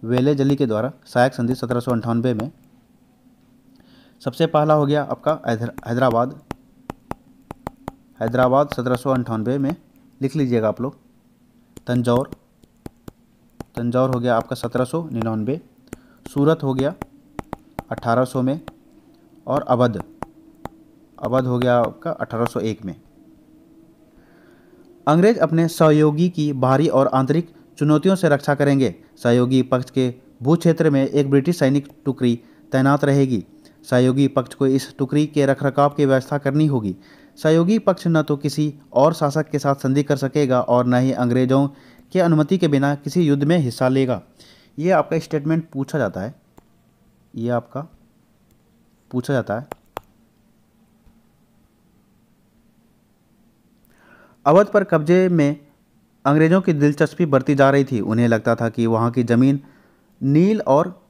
वेलेस्ली के द्वारा सहायक संधि 1798 में। सबसे पहला हो गया आपका हैदराबाद 1798 में, लिख लीजिएगा आप लोग। तंजौर हो गया आपका 1799, सूरत हो गया 1800 में, और अवध हो गया आपका 1801 में। अंग्रेज अपने सहयोगी की बाहरी और आंतरिक चुनौतियों से रक्षा करेंगे। सहयोगी पक्ष के भू क्षेत्र में एक ब्रिटिश सैनिक टुकड़ी तैनात रहेगी। सहयोगी पक्ष को इस टुकड़ी के रखरखाव की व्यवस्था करनी होगी। सहयोगी पक्ष न तो किसी और शासक के साथ संधि कर सकेगा और न ही अंग्रेजों की अनुमति के बिना किसी युद्ध में हिस्सा लेगा। ये आपका स्टेटमेंट पूछा जाता है। अवध पर कब्जे में अंग्रेजों की दिलचस्पी बढ़ती जा रही थी। उन्हें लगता था कि वहाँ की ज़मीन नील और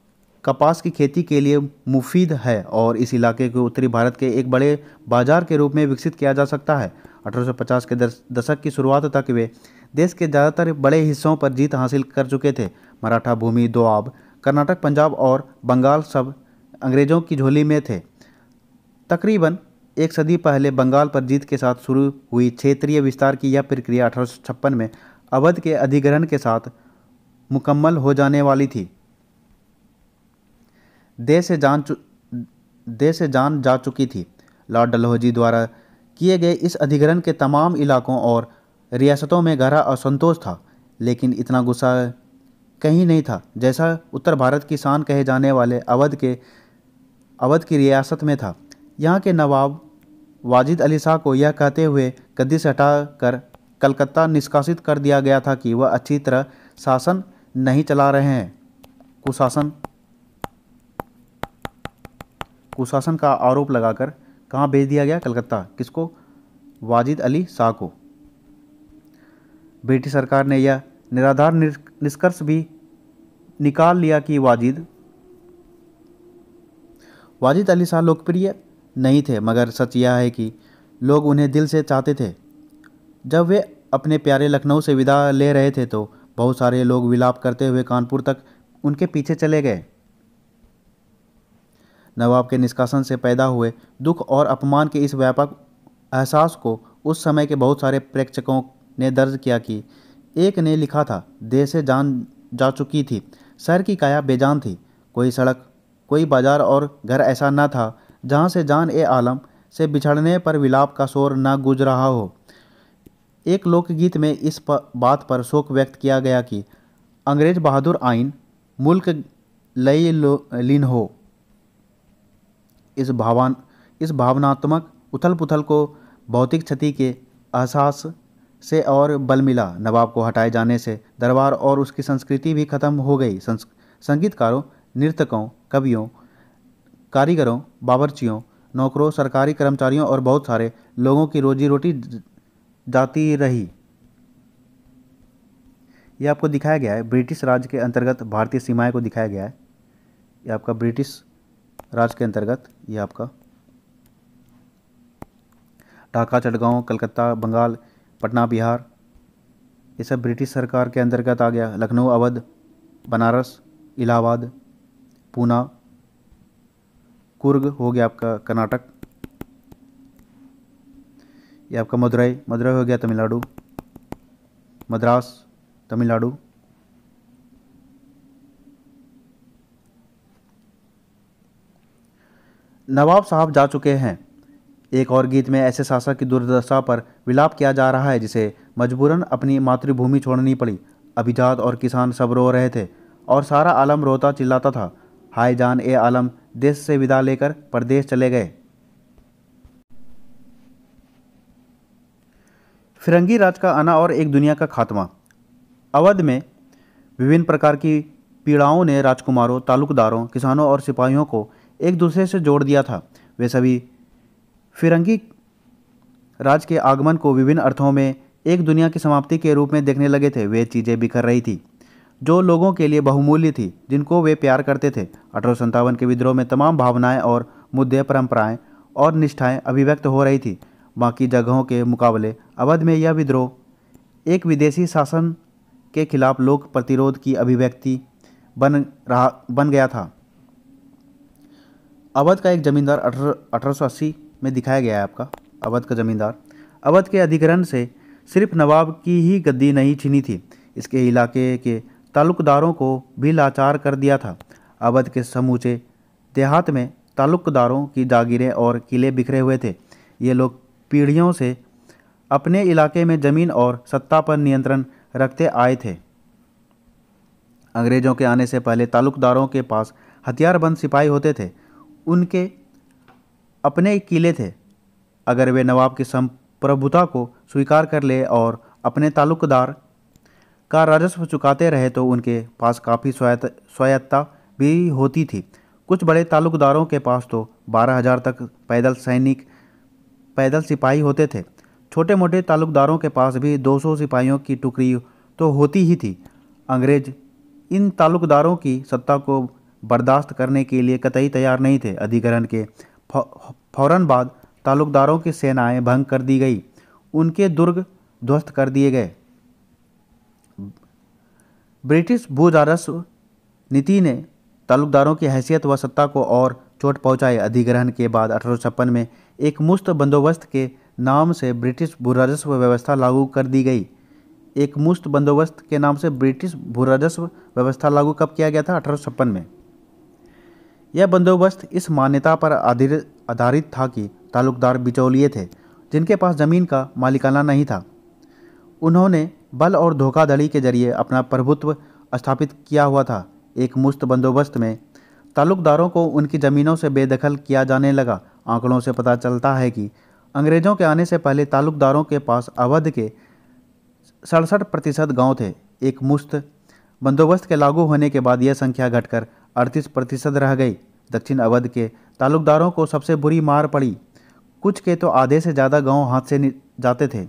कपास की खेती के लिए मुफीद है और इस इलाके को उत्तरी भारत के एक बड़े बाजार के रूप में विकसित किया जा सकता है। 1850 के दशक की शुरुआत तक वे देश के ज़्यादातर बड़े हिस्सों पर जीत हासिल कर चुके थे। मराठा भूमि, दोआब, कर्नाटक, पंजाब और बंगाल सब अंग्रेज़ों की झोली में थे। तकरीबन एक सदी पहले बंगाल पर जीत के साथ शुरू हुई क्षेत्रीय विस्तार की यह प्रक्रिया 1856 में अवध के अधिग्रहण के साथ मुकम्मल हो जाने वाली थी। देश देश से जान जा चुकी थी। लॉर्ड डलहौजी द्वारा किए गए इस अधिग्रहण के तमाम इलाकों और रियासतों में गहरा असंतोष था, लेकिन इतना गुस्सा कहीं नहीं था जैसा उत्तर भारत की शान कहे जाने वाले अवध की रियासत में था। यहाँ के नवाब वाजिद अली शाह को यह कहते हुए गद्दी से हटाकर कलकत्ता निष्कासित कर दिया गया था कि वह अच्छी तरह शासन नहीं चला रहे हैं। कुशासन का आरोप लगाकर कहाँ भेज दिया गया? कलकत्ता। किसको? वाजिद अली शाह को। ब्रिटिश सरकार ने यह निराधार निष्कर्ष भी निकाल लिया कि वाजिद अली शाह लोकप्रिय नहीं थे, मगर सच यह है कि लोग उन्हें दिल से चाहते थे। जब वे अपने प्यारे लखनऊ से विदा ले रहे थे तो बहुत सारे लोग विलाप करते हुए कानपुर तक उनके पीछे चले गए। नवाब के निष्कासन से पैदा हुए दुख और अपमान के इस व्यापक एहसास को उस समय के बहुत सारे प्रेक्षकों ने दर्ज किया कि एक ने लिखा था, देश से जान जा चुकी थी, शहर की काया बेजान थी, कोई सड़क, कोई बाजार और घर ऐसा न था जहाँ से जान ए आलम से बिछड़ने पर विलाप का शोर न गूंज रहा हो। एक लोकगीत में इस बात पर शोक व्यक्त किया गया कि अंग्रेज बहादुर आइन मुल्क लई लीन हो। इस भावनात्मक उथल पुथल को भौतिक क्षति के एहसास से और बल मिला। नवाब को हटाए जाने से दरबार और उसकी संस्कृति भी खत्म हो गई। संगीतकारों, नृतकों, कवियों, कारीगरों, बावर्चियों, नौकरों, सरकारी कर्मचारियों और बहुत सारे लोगों की रोजी रोटी जाती रही। यह आपको दिखाया गया है ब्रिटिश राज के अंतर्गत भारतीय सीमाएं को दिखाया गया है। यह आपका ब्रिटिश राज के अंतर्गत, यह आपका ढाका, चटगांव, कलकत्ता, बंगाल, पटना, बिहार, ये सब ब्रिटिश सरकार के अंतर्गत आ गया। लखनऊ, अवध, बनारस, इलाहाबाद, पूना, कुर्ग हो गया आपका कर्नाटक। ये आपका मदुरई हो गया तमिलनाडु, मद्रास तमिलनाडु। नवाब साहब जा चुके हैं। एक और गीत में ऐसे शासक की दुर्दशा पर विलाप किया जा रहा है जिसे मजबूरन अपनी मातृभूमि छोड़नी पड़ी। अभिजात और किसान सब रो रहे थे और सारा आलम रोता चिल्लाता था, हाय जान ए आलम देश से विदा लेकर परदेश चले गए। फिरंगी राज का आना और एक दुनिया का खात्मा। अवध में विभिन्न प्रकार की पीड़ाओं ने राजकुमारों, तालुकदारों, किसानों और सिपाहियों को एक दूसरे से जोड़ दिया था। वे सभी फिरंगी राज के आगमन को विभिन्न अर्थों में एक दुनिया की समाप्ति के रूप में देखने लगे थे। वे चीज़ें बिखर रही थी जो लोगों के लिए बहुमूल्य थी, जिनको वे प्यार करते थे। 1857 के विद्रोह में तमाम भावनाएं और मुद्दे, परंपराएं और निष्ठाएं अभिव्यक्त हो रही थी। बाकी जगहों के मुकाबले अवध में यह विद्रोह एक विदेशी शासन के खिलाफ लोक प्रतिरोध की अभिव्यक्ति बन गया था। अवध का एक जमींदार 1880 में दिखाया गया है आपका अवध का जमींदार। अवध के अधिग्रहण से सिर्फ नवाब की ही गद्दी नहीं छीनी थी, इसके इलाके के तालुकदारों को भी लाचार कर दिया था। अवध के समूचे देहात में तालुकदारों की जागीरें और किले बिखरे हुए थे। ये लोग पीढ़ियों से अपने इलाके में जमीन और सत्ता पर नियंत्रण रखते आए थे। अंग्रेजों के आने से पहले तालुकदारों के पास हथियारबंद सिपाही होते थे। उनके अपने किले थे। अगर वे नवाब की संप्रभुता को स्वीकार कर ले और अपने तालुकदार का राजस्व चुकाते रहे तो उनके पास काफ़ी स्वायत्तता भी होती थी। कुछ बड़े तालुकदारों के पास तो 12,000 तक पैदल सिपाही होते थे। छोटे मोटे तालुकदारों के पास भी 200 सिपाहियों की टुकड़ी तो होती ही थी। अंग्रेज इन तालुकदारों की सत्ता को बर्दाश्त करने के लिए कतई तैयार नहीं थे। अधिग्रहण के फौरन बाद तालुकदारों की सेनाएं भंग कर दी गई, उनके दुर्ग ध्वस्त कर दिए गए। ब्रिटिश भू राजस्व नीति ने तालुकदारों की हैसियत व सत्ता को और चोट पहुंचाई। अधिग्रहण के बाद 1856 में एक मुश्त बंदोबस्त के नाम से ब्रिटिश भू राजस्व व्यवस्था लागू कर दी गई। एक मुश्त बंदोबस्त के नाम से ब्रिटिश भू राजस्व व्यवस्था लागू कब किया गया था? 1856 में। यह बंदोबस्त इस मान्यता पर आधारित था कि तालुकदार बिचौलिए थे जिनके पास ज़मीन का मालिकाना नहीं था। उन्होंने बल और धोखाधड़ी के जरिए अपना प्रभुत्व स्थापित किया हुआ था। एक मुश्त बंदोबस्त में तालुकदारों को उनकी ज़मीनों से बेदखल किया जाने लगा। आंकड़ों से पता चलता है कि अंग्रेज़ों के आने से पहले तालुकदारों के पास अवध के 67% गाँव थे। एक मुश्त बंदोबस्त के लागू होने के बाद यह संख्या घटकर 38% रह गई। दक्षिण अवध के तालुकदारों को सबसे बुरी मार पड़ी। कुछ के तो आधे से ज़्यादा गांव हाथ से जाते थे।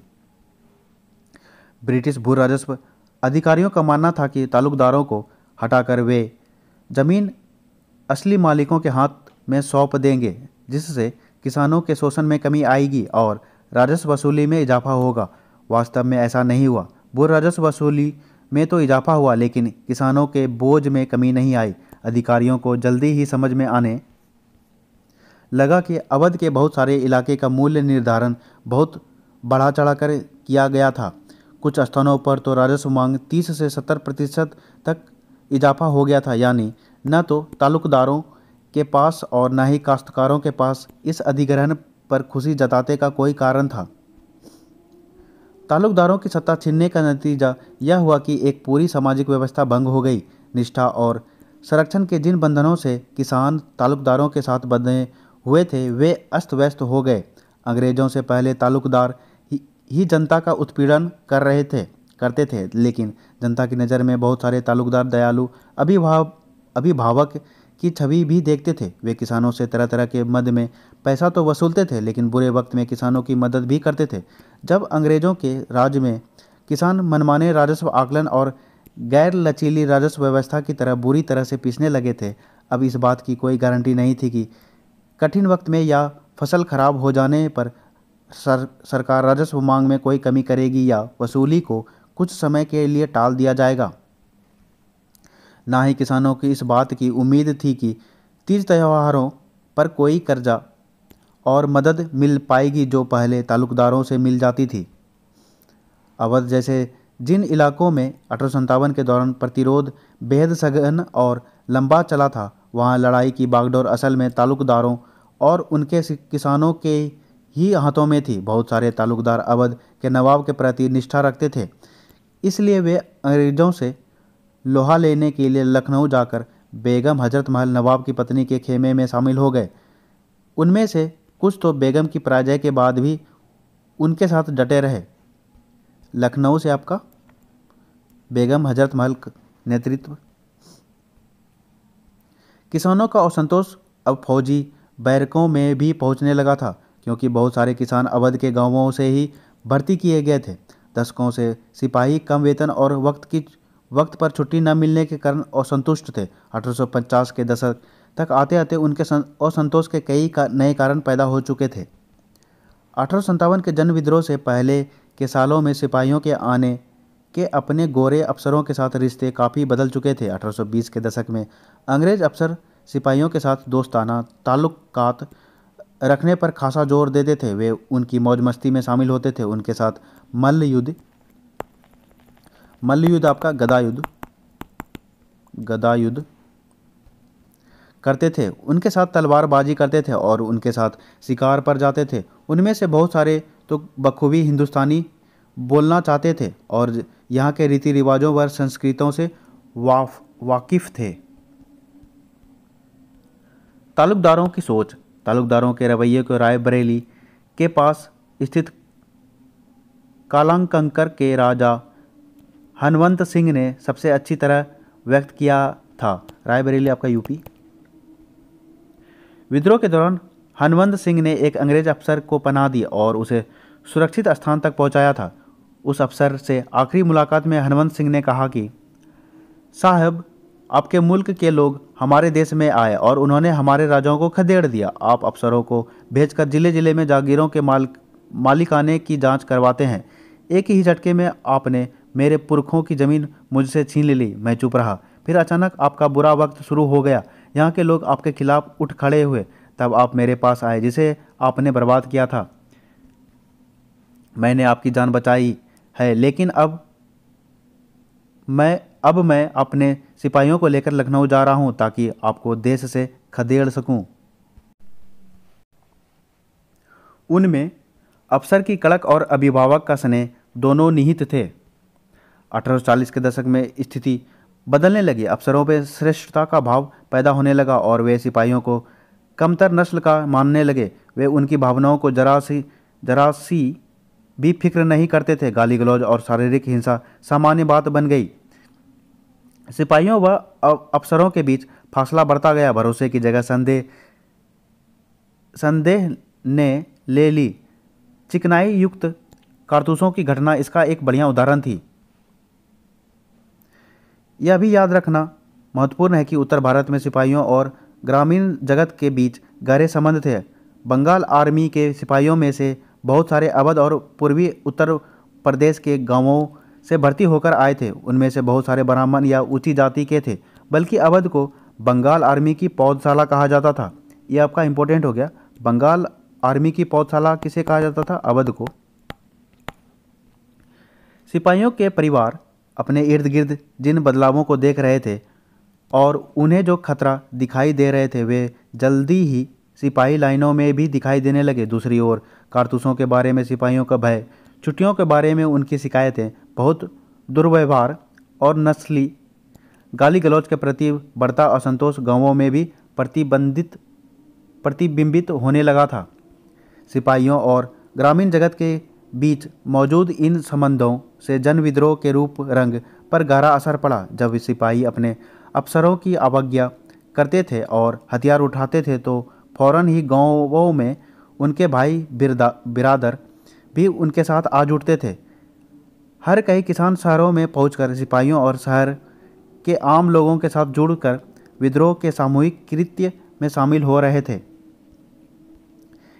ब्रिटिश भू राजस्व अधिकारियों का मानना था कि तालुकदारों को हटाकर वे जमीन असली मालिकों के हाथ में सौंप देंगे, जिससे किसानों के शोषण में कमी आएगी और राजस्व वसूली में इजाफा होगा। वास्तव में ऐसा नहीं हुआ। भू राजस्व वसूली में तो इजाफा हुआ, लेकिन किसानों के बोझ में कमी नहीं आई। अधिकारियों को जल्दी ही समझ में आने लगा कि अवध के बहुत सारे इलाके का मूल्य निर्धारण बहुत बढ़ा चढ़ा कर किया गया था। कुछ स्थानों पर तो राजस्व मांग 30 से 70% तक इजाफा हो गया था। यानी न तो तालुकदारों के पास और न ही काश्तकारों के पास इस अधिग्रहण पर खुशी जताने का कोई कारण था। तालुकदारों की सत्ता छीनने का नतीजा यह हुआ कि एक पूरी सामाजिक व्यवस्था भंग हो गई। निष्ठा और संरक्षण के जिन बंधनों से किसान तालुकदारों के साथ बंधे हुए थे वे अस्त व्यस्त हो गए। अंग्रेजों से पहले तालुकदार ही जनता का उत्पीड़न करते थे, लेकिन जनता की नज़र में बहुत सारे तालुकदार दयालु अभिभावक की छवि भी देखते थे। वे किसानों से तरह तरह के मद में पैसा तो वसूलते थे, लेकिन बुरे वक्त में किसानों की मदद भी करते थे। जब अंग्रेज़ों के राज में किसान मनमाने राजस्व आकलन और गैर लचीली राजस्व व्यवस्था की तरह बुरी तरह से पिसने लगे थे, अब इस बात की कोई गारंटी नहीं थी कि कठिन वक्त में या फसल खराब हो जाने पर सरकार राजस्व मांग में कोई कमी करेगी या वसूली को कुछ समय के लिए टाल दिया जाएगा। ना ही किसानों की इस बात की उम्मीद थी कि तीज त्योहारों पर कोई कर्जा और मदद मिल पाएगी जो पहले तालुकदारों से मिल जाती थी। अवध जैसे जिन इलाकों में 1857 के दौरान प्रतिरोध बेहद सघन और लंबा चला था, वहाँ लड़ाई की बागडोर असल में तालुकदारों और उनके किसानों के ही हाथों में थी। बहुत सारे तालुकदार अवध के नवाब के प्रति निष्ठा रखते थे, इसलिए वे अंग्रेज़ों से लोहा लेने के लिए लखनऊ जाकर बेगम हजरत महल नवाब की पत्नी के खेमे में शामिल हो गए। उनमें से कुछ तो बेगम की पराजय के बाद भी उनके साथ डटे रहे। लखनऊ से आपका बेगम हजरत महल नेतृत्व। किसानों का असंतोष अब फौजी बैरकों में भी पहुंचने लगा था, क्योंकि बहुत सारे किसान अवध के गांवों से ही भर्ती किए गए थे। दशकों से सिपाही कम वेतन और वक्त पर छुट्टी न मिलने के कारण असंतुष्ट थे। 1850 के दशक तक आते आते उनके असंतोष के कई नए कारण पैदा हो चुके थे। 1857 के जन विद्रोह से पहले के सालों में सिपाहियों के आने के अपने गोरे अफसरों के साथ रिश्ते काफ़ी बदल चुके थे। 1820 के दशक में अंग्रेज अफसर सिपाहियों के साथ दोस्ताना ताल्लुकात रखने पर खासा जोर देते थे। वे उनकी मौज मस्ती में शामिल होते थे। उनके साथ मल्ल युद्ध आपका गदा युद्ध करते थे, उनके साथ तलवारबाजी करते थे और उनके साथ शिकार पर जाते थे। उनमें से बहुत सारे तो बखूबी हिंदुस्तानी बोलना चाहते थे और यहाँ के रीति रिवाजों व संस्कृतों से वाकिफ़ थे। तालुकदारों की सोच। तालुकदारों के रवैये को रायबरेली के पास स्थित कालांकंकर के राजा हनवंत सिंह ने सबसे अच्छी तरह व्यक्त किया था। रायबरेली आपका यूपी। विद्रोह के दौरान हनवंत सिंह ने एक अंग्रेज अफसर को पनाह दी और उसे सुरक्षित स्थान तक पहुंचाया था। उस अफसर से आखिरी मुलाकात में हनवंत सिंह ने कहा कि साहब, आपके मुल्क के लोग हमारे देश में आए और उन्होंने हमारे राजाओं को खदेड़ दिया। आप अफसरों को भेजकर जिले जिले में जागीरों के मालिकाने की जांच करवाते हैं। एक ही झटके में आपने मेरे पुरखों की ज़मीन मुझसे छीन ली। मैं चुप रहा। फिर अचानक आपका बुरा वक्त शुरू हो गया। यहाँ के लोग आपके खिलाफ उठ खड़े हुए। तब आप मेरे पास आए, जिसे आपने बर्बाद किया था। मैंने आपकी जान बचाई है, लेकिन अब मैं अपने सिपाहियों को लेकर लखनऊ जा रहा हूँ ताकि आपको देश से खदेड़ सकूं। उनमें अफसर की कड़क और अभिभावक का स्नेह दोनों निहित थे। 1840 के दशक में स्थिति बदलने लगी। अफसरों पर श्रेष्ठता का भाव पैदा होने लगा और वे सिपाहियों को कमतर नस्ल का मानने लगे। वे उनकी भावनाओं को जरा सी भी फिक्र नहीं करते थे। गाली गलौज और शारीरिक हिंसा सामान्य बात बन गई। सिपाहियों व अफसरों के बीच फासला बढ़ता गया। भरोसे की जगह संदेह ने ले ली। चिकनाई युक्त कारतूसों की घटना इसका एक बढ़िया उदाहरण थी। यह भी याद रखना महत्वपूर्ण है कि उत्तर भारत में सिपाहियों और ग्रामीण जगत के बीच गहरे संबंध थे। बंगाल आर्मी के सिपाहियों में से बहुत सारे अवध और पूर्वी उत्तर प्रदेश के गांवों से भर्ती होकर आए थे। उनमें से बहुत सारे ब्राह्मण या ऊंची जाति के थे। बल्कि अवध को बंगाल आर्मी की पौधशाला कहा जाता था। यह आपका इंपॉर्टेंट हो गया। बंगाल आर्मी की पौधशाला किसे कहा जाता था? अवध को। सिपाहियों के परिवार अपने इर्द गिर्द जिन बदलावों को देख रहे थे और उन्हें जो खतरा दिखाई दे रहे थे, वे जल्दी ही सिपाही लाइनों में भी दिखाई देने लगे। दूसरी ओर कारतूसों के बारे में सिपाहियों का भय, छुट्टियों के बारे में उनकी शिकायतें, बहुत दुर्व्यवहार और नस्ली गाली गलौज के प्रति बढ़ता असंतोष गांवों में भी प्रतिबिंबित होने लगा था। सिपाहियों और ग्रामीण जगत के बीच मौजूद इन संबंधों से जन विद्रोह के रूप रंग पर गहरा असर पड़ा। जब सिपाही अपने अफसरों की अवज्ञा करते थे और हथियार उठाते थे तो फौरन ही गांवों में उनके भाई बिरादर भी उनके साथ आ जुटते थे। हर कई किसान शहरों में पहुंचकर सिपाहियों और शहर के आम लोगों के साथ जुड़कर विद्रोह के सामूहिक कृत्य में शामिल हो रहे थे।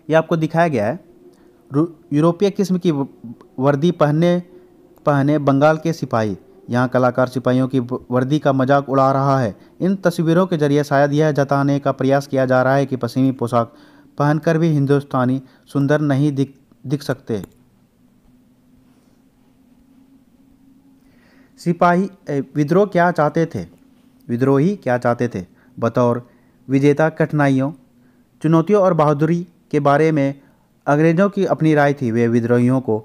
यह आपको दिखाया गया है। यूरोपीय किस्म की वर्दी पहने बंगाल के सिपाही। यहाँ कलाकार सिपाहियों की वर्दी का मजाक उड़ा रहा है। इन तस्वीरों के जरिए शायद यह जताने का प्रयास किया जा रहा है कि पश्चिमी पोशाक पहनकर भी हिंदुस्तानी सुंदर नहीं दिख सकते। विद्रोही क्या चाहते थे? बतौर विजेता कठिनाइयों, चुनौतियों और बहादुरी के बारे में अंग्रेजों की अपनी राय थी। वे विद्रोहियों को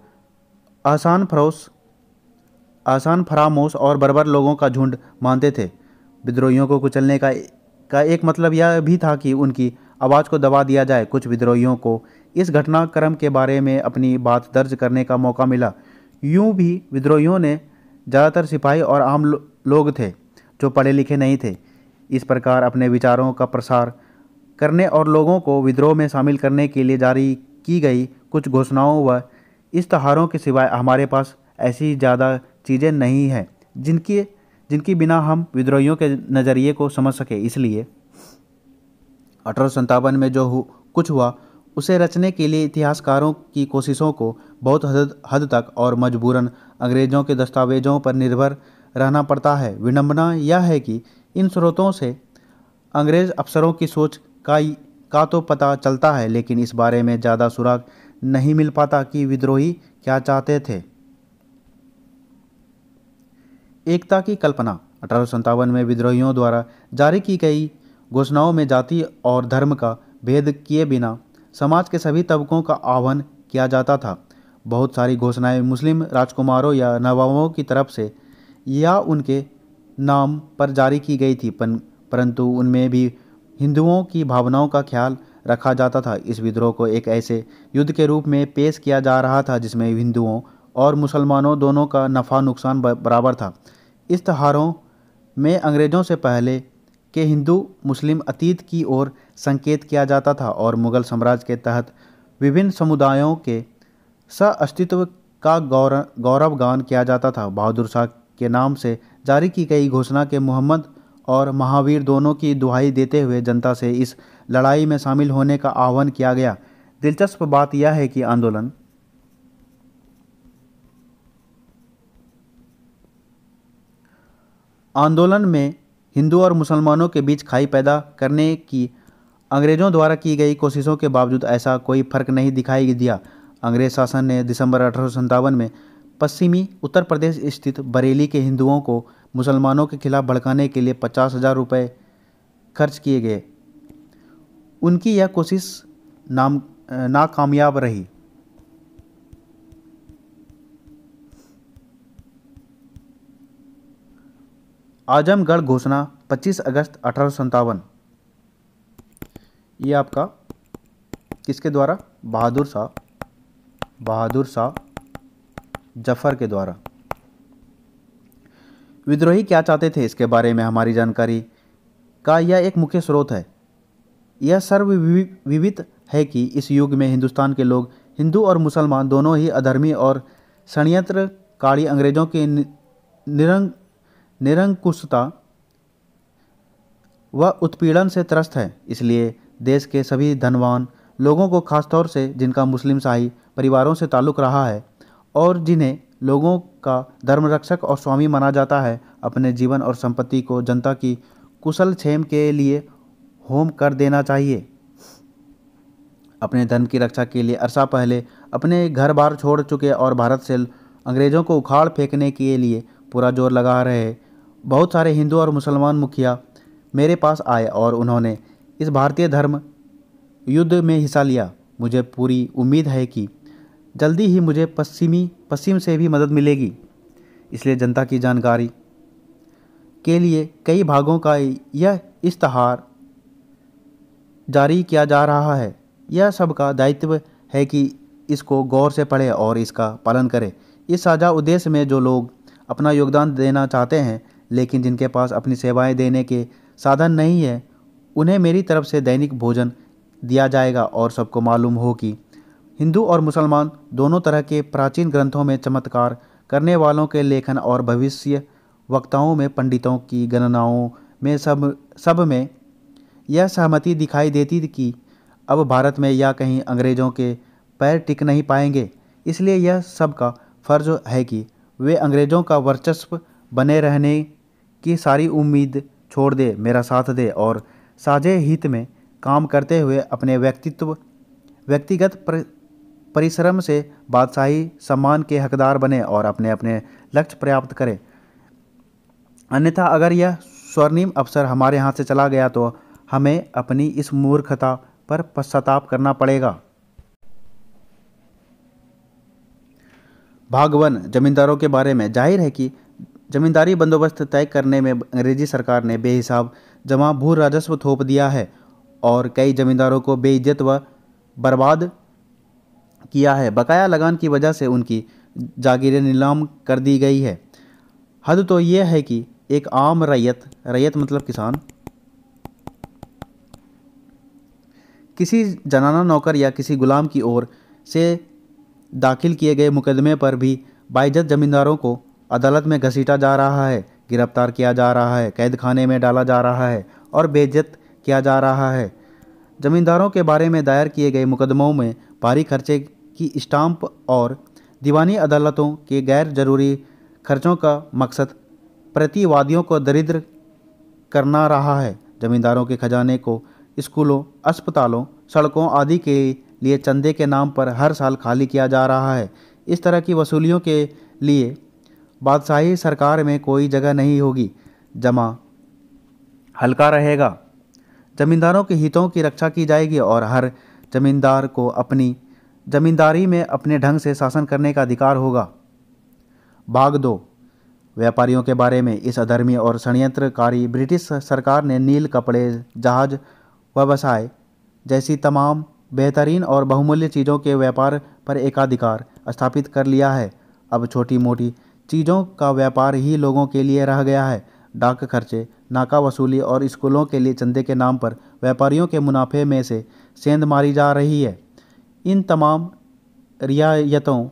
आसान फरामोश और बर्बर लोगों का झुंड मानते थे। विद्रोहियों को कुचलने का एक मतलब यह भी था कि उनकी आवाज़ को दबा दिया जाए। कुछ विद्रोहियों को इस घटनाक्रम के बारे में अपनी बात दर्ज करने का मौका मिला। यूं भी विद्रोहियों ने ज़्यादातर सिपाही और आम लोग थे जो पढ़े लिखे नहीं थे। इस प्रकार अपने विचारों का प्रसार करने और लोगों को विद्रोह में शामिल करने के लिए जारी की गई कुछ घोषणाओं व इश्तहारों के सिवाय हमारे पास ऐसी ज़्यादा चीज़ें नहीं हैं जिनकी बिना हम विद्रोहियों के नज़रिए को समझ सके। इसलिए 1857 में जो कुछ हुआ उसे रचने के लिए इतिहासकारों की कोशिशों को बहुत हद तक और मजबूरन अंग्रेज़ों के दस्तावेजों पर निर्भर रहना पड़ता है। विडंबना यह है कि इन स्रोतों से अंग्रेज़ अफसरों की सोच का तो पता चलता है, लेकिन इस बारे में ज़्यादा सुराग नहीं मिल पाता कि विद्रोही क्या चाहते थे। एकता की कल्पना। 1857 में विद्रोहियों द्वारा जारी की गई घोषणाओं में जाति और धर्म का भेद किए बिना समाज के सभी तबकों का आह्वान किया जाता था। बहुत सारी घोषणाएं मुस्लिम राजकुमारों या नवाबों की तरफ से या उनके नाम पर जारी की गई थी, परंतु उनमें भी हिंदुओं की भावनाओं का ख्याल रखा जाता था। इस विद्रोह को एक ऐसे युद्ध के रूप में पेश किया जा रहा था जिसमें हिंदुओं और मुसलमानों दोनों का नफ़ा नुकसान बराबर था। इश्तहारों में अंग्रेज़ों से पहले के हिंदू मुस्लिम अतीत की ओर संकेत किया जाता था और मुग़ल साम्राज्य के तहत विभिन्न समुदायों के सह-अस्तित्व का गौरवगान किया जाता था। बहादुर शाह के नाम से जारी की गई घोषणा के मोहम्मद और महावीर दोनों की दुहाई देते हुए जनता से इस लड़ाई में शामिल होने का आह्वान किया गया। दिलचस्प बात यह है कि आंदोलन में हिंदू और मुसलमानों के बीच खाई पैदा करने की अंग्रेज़ों द्वारा की गई कोशिशों के बावजूद ऐसा कोई फर्क नहीं दिखाई दिया। अंग्रेज शासन ने दिसंबर 1857 में पश्चिमी उत्तर प्रदेश स्थित बरेली के हिंदुओं को मुसलमानों के खिलाफ भड़काने के लिए 50,000 रुपये खर्च किए गए। उनकी यह कोशिश नाकामयाब रही। आजमगढ़ घोषणा 25 अगस्त 1857। ये आपका किसके द्वारा? बहादुर शाह जफर के द्वारा। विद्रोही क्या चाहते थे, इसके बारे में हमारी जानकारी का यह एक मुख्य स्रोत है। यह सर्वविदित है कि इस युग में हिंदुस्तान के लोग, हिंदू और मुसलमान दोनों ही अधर्मी और षड्यंत्रकारी अंग्रेजों के निरंकुशता व उत्पीड़न से त्रस्त है। इसलिए देश के सभी धनवान लोगों को, खासतौर से जिनका मुस्लिम शाही परिवारों से ताल्लुक़ रहा है और जिन्हें लोगों का धर्मरक्षक और स्वामी माना जाता है, अपने जीवन और संपत्ति को जनता की कुशल क्षेम के लिए होम कर देना चाहिए। अपने धर्म की रक्षा के लिए अरसा पहले अपने घर बार छोड़ चुके और भारत से अंग्रेज़ों को उखाड़ फेंकने के लिए पूरा जोर लगा रहे बहुत सारे हिंदू और मुसलमान मुखिया मेरे पास आए और उन्होंने इस भारतीय धर्म युद्ध में हिस्सा लिया। मुझे पूरी उम्मीद है कि जल्दी ही मुझे पश्चिम से भी मदद मिलेगी। इसलिए जनता की जानकारी के लिए कई भागों का यह इश्तहार जारी किया जा रहा है। यह सबका दायित्व है कि इसको गौर से पढ़ें और इसका पालन करें। इस साझा उद्देश्य में जो लोग अपना योगदान देना चाहते हैं, लेकिन जिनके पास अपनी सेवाएं देने के साधन नहीं है, उन्हें मेरी तरफ से दैनिक भोजन दिया जाएगा। और सबको मालूम हो कि हिंदू और मुसलमान दोनों तरह के प्राचीन ग्रंथों में चमत्कार करने वालों के लेखन और भविष्य वक्ताओं में, पंडितों की गणनाओं में सब में यह सहमति दिखाई देती कि अब भारत में या कहीं अंग्रेज़ों के पैर टिक नहीं पाएंगे। इसलिए यह सबका फर्ज है कि वे अंग्रेज़ों का वर्चस्व बने रहने की सारी उम्मीद छोड़ दे, मेरा साथ दे और साझे हित में काम करते हुए अपने व्यक्तिगत परिश्रम से बादशाही सम्मान के हकदार बने और अपने अपने लक्ष्य प्राप्त करें। अन्यथा अगर यह स्वर्णिम अवसर हमारे हाथ से चला गया तो हमें अपनी इस मूर्खता पर पश्चाताप करना पड़ेगा। भाग 1 जमींदारों के बारे में। जाहिर है कि जमींदारी बंदोबस्त तय करने में अंग्रेजी सरकार ने बेहिसाब जमा भू राजस्व थोप दिया है और कई जमींदारों को बेइज्जत व बर्बाद किया है। बकाया लगान की वजह से उनकी जागीरें नीलाम कर दी गई है। हद तो यह है कि एक आम रैयत मतलब किसान, किसी जनाना नौकर या किसी गुलाम की ओर से दाखिल किए गए मुकदमे पर भी बाइज्जत जमींदारों को अदालत में घसीटा जा रहा है, गिरफ्तार किया जा रहा है, कैद खाने में डाला जा रहा है और बेइज्जत किया जा रहा है। जमींदारों के बारे में दायर किए गए मुकदमों में भारी खर्चे की स्टाम्प और दीवानी अदालतों के गैर जरूरी खर्चों का मकसद प्रतिवादियों को दरिद्र करना रहा है। जमींदारों के खजाने को स्कूलों, अस्पतालों, सड़कों आदि के लिए चंदे के नाम पर हर साल खाली किया जा रहा है। इस तरह की वसूलियों के लिए बादशाही सरकार में कोई जगह नहीं होगी। जमा हल्का रहेगा, जमींदारों के हितों की रक्षा की जाएगी और हर जमींदार को अपनी जमींदारी में अपने ढंग से शासन करने का अधिकार होगा। भाग 2 व्यापारियों के बारे में। इस अधर्मी और षड्यंत्रकारी ब्रिटिश सरकार ने नील, कपड़े, जहाज, व्यवसाय जैसी तमाम बेहतरीन और बहुमूल्य चीज़ों के व्यापार पर एकाधिकार स्थापित कर लिया है। अब छोटी मोटी चीज़ों का व्यापार ही लोगों के लिए रह गया है। डाक खर्चे, नाका वसूली और स्कूलों के लिए चंदे के नाम पर व्यापारियों के मुनाफे में से सेंध मारी जा रही है। इन तमाम रियायतों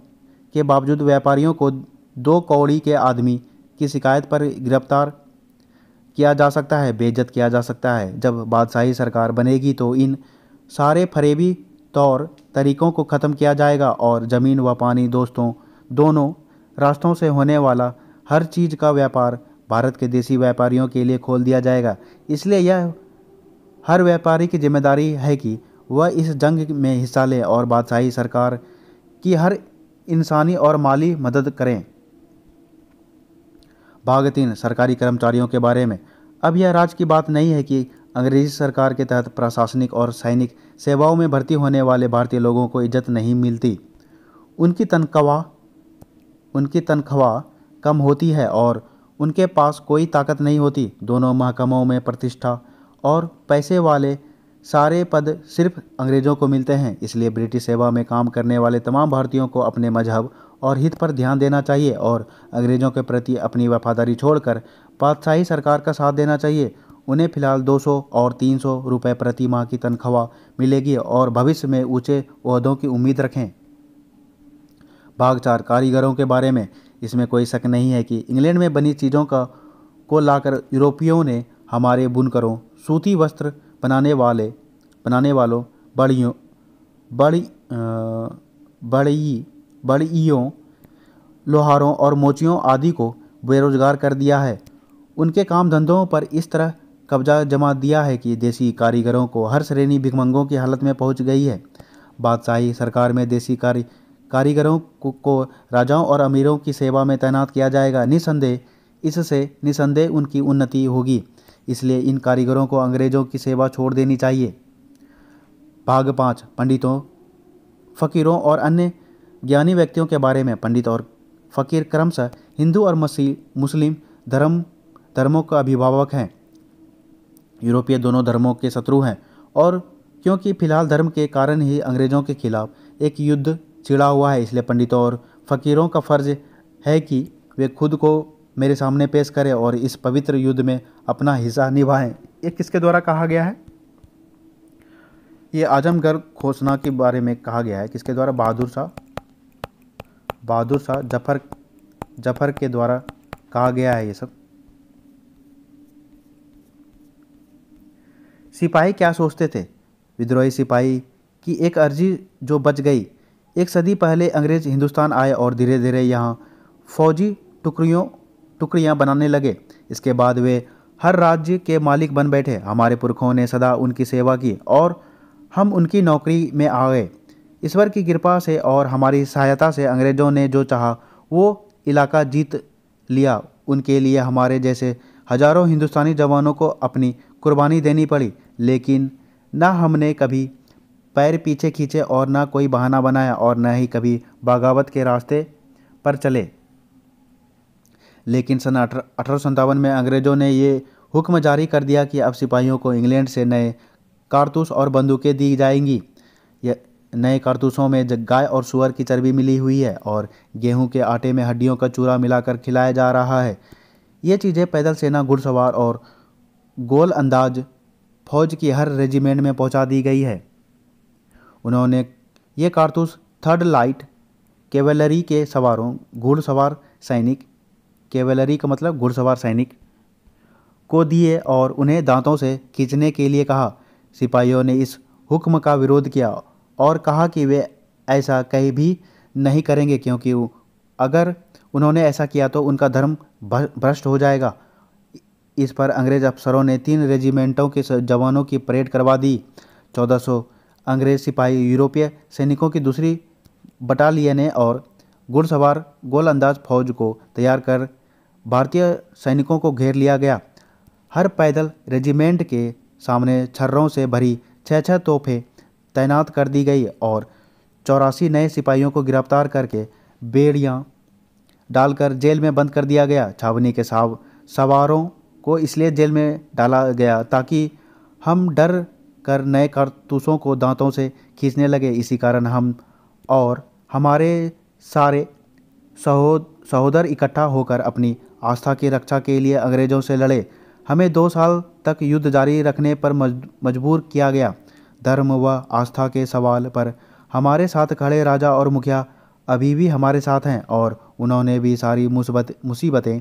के बावजूद व्यापारियों को 2 कौड़ी के आदमी की शिकायत पर गिरफ्तार किया जा सकता है, बेइज्जत किया जा सकता है। जब बादशाही सरकार बनेगी तो इन सारे फरेबी तौर तरीक़ों को ख़त्म किया जाएगा और ज़मीन व पानी दोनों रास्तों से होने वाला हर चीज़ का व्यापार भारत के देसी व्यापारियों के लिए खोल दिया जाएगा। इसलिए यह हर व्यापारी की जिम्मेदारी है कि वह इस जंग में हिस्सा ले और बादशाही सरकार की हर इंसानी और माली मदद करें। भाग 3 सरकारी कर्मचारियों के बारे में। अब यह राज की बात नहीं है कि अंग्रेजी सरकार के तहत प्रशासनिक और सैनिक सेवाओं में भर्ती होने वाले भारतीय लोगों को इज्जत नहीं मिलती। उनकी तनख्वाह कम होती है और उनके पास कोई ताकत नहीं होती। दोनों महकमों में प्रतिष्ठा और पैसे वाले सारे पद सिर्फ अंग्रेज़ों को मिलते हैं। इसलिए ब्रिटिश सेवा में काम करने वाले तमाम भारतीयों को अपने मजहब और हित पर ध्यान देना चाहिए और अंग्रेज़ों के प्रति अपनी वफादारी छोड़कर बादशाही सरकार का साथ देना चाहिए। उन्हें फ़िलहाल 200 और 300 रुपये प्रति माह की तनख्वाह मिलेगी और भविष्य में ऊंचे ओहदों की उम्मीद रखें। भाग 4 कारीगरों के बारे में। इसमें कोई शक नहीं है कि इंग्लैंड में बनी चीज़ों को लाकर यूरोपियों ने हमारे बुनकरों, सूती वस्त्र बनाने वालों, बढ़इयों, लोहारों और मोचियों आदि को बेरोजगार कर दिया है। उनके काम धंधों पर इस तरह कब्जा जमा दिया है कि देसी कारीगरों को हर श्रेणी भिखमंगों की हालत में पहुंच गई है। बादशाही सरकार में देसी कारीगरों को राजाओं और अमीरों की सेवा में तैनात किया जाएगा। इससे निसंदेह उनकी उन्नति होगी। इसलिए इन कारीगरों को अंग्रेज़ों की सेवा छोड़ देनी चाहिए। भाग 5 पंडितों, फ़कीरों और अन्य ज्ञानी व्यक्तियों के बारे में। पंडित और फ़कीर क्रमशः हिंदू और मुस्लिम धर्मों का अभिभावक हैं। यूरोपीय दोनों धर्मों के शत्रु हैं और क्योंकि फिलहाल धर्म के कारण ही अंग्रेज़ों के खिलाफ एक युद्ध छिड़ा हुआ है, इसलिए पंडितों और फ़कीरों का फ़र्ज है कि वे खुद को मेरे सामने पेश करें और इस पवित्र युद्ध में अपना हिस्सा निभाएं। ये किसके द्वारा कहा गया है? ये आजमगढ़ घोषणा के बारे में कहा गया है। किसके द्वारा? बहादुर शाह जफर के द्वारा कहा गया है ये सब। सिपाही क्या सोचते थे? विद्रोही सिपाही की एक अर्जी जो बच गई। एक सदी पहले अंग्रेज हिंदुस्तान आए और धीरे धीरे यहाँ फौजी टुकड़ियाँ बनाने लगे। इसके बाद वे हर राज्य के मालिक बन बैठे। हमारे पुरखों ने सदा उनकी सेवा की और हम उनकी नौकरी में आ गए। ईश्वर की कृपा से और हमारी सहायता से अंग्रेज़ों ने जो चाहा वो इलाका जीत लिया। उनके लिए हमारे जैसे हजारों हिंदुस्तानी जवानों को अपनी कुर्बानी देनी पड़ी, लेकिन ना हमने कभी पैर पीछे खींचे और ना कोई बहाना बनाया और न ही कभी बगावत के रास्ते पर चले। लेकिन सन 1857 में अंग्रेज़ों ने ये हुक्म जारी कर दिया कि अब सिपाहियों को इंग्लैंड से नए कारतूस और बंदूकें दी जाएंगी। नए कारतूसों में गाय और सूअर की चर्बी मिली हुई है और गेहूं के आटे में हड्डियों का चूरा मिलाकर खिलाया जा रहा है। ये चीज़ें पैदल सेना, घुड़सवार और गोल अंदाज फौज की हर रेजिमेंट में पहुंचा दी गई है। उन्होंने ये कारतूस थर्ड लाइट कैवेलरी के सवारों, घुड़सवार सैनिक, कैवेलरी का मतलब घुड़सवार सैनिक को दिए और उन्हें दांतों से खींचने के लिए कहा। सिपाहियों ने इस हुक्म का विरोध किया और कहा कि वे ऐसा कहीं भी नहीं करेंगे, क्योंकि अगर उन्होंने ऐसा किया तो उनका धर्म भ्रष्ट हो जाएगा। इस पर अंग्रेज अफसरों ने 3 रेजिमेंटों के जवानों की परेड करवा दी। 1400 अंग्रेज सिपाही यूरोपीय सैनिकों की दूसरी बटालियनें और घुड़सवार गोलंदाज फौज को तैयार कर भारतीय सैनिकों को घेर लिया गया। हर पैदल रेजिमेंट के सामने छर्रों से भरी 6-6 तोपें तैनात कर दी गई और 84 नए सिपाहियों को गिरफ्तार करके बेड़ियां डालकर जेल में बंद कर दिया गया। छावनी के सवारों को इसलिए जेल में डाला गया ताकि हम डर कर नए कारतूसों को दांतों से खींचने लगे। इसी कारण हम और हमारे सारे सहोदर इकट्ठा होकर अपनी आस्था की रक्षा के लिए अंग्रेज़ों से लड़े। हमें 2 साल तक युद्ध जारी रखने पर मजबूर किया गया। धर्म व आस्था के सवाल पर हमारे साथ खड़े राजा और मुखिया अभी भी हमारे साथ हैं और उन्होंने भी सारी मुसीबतें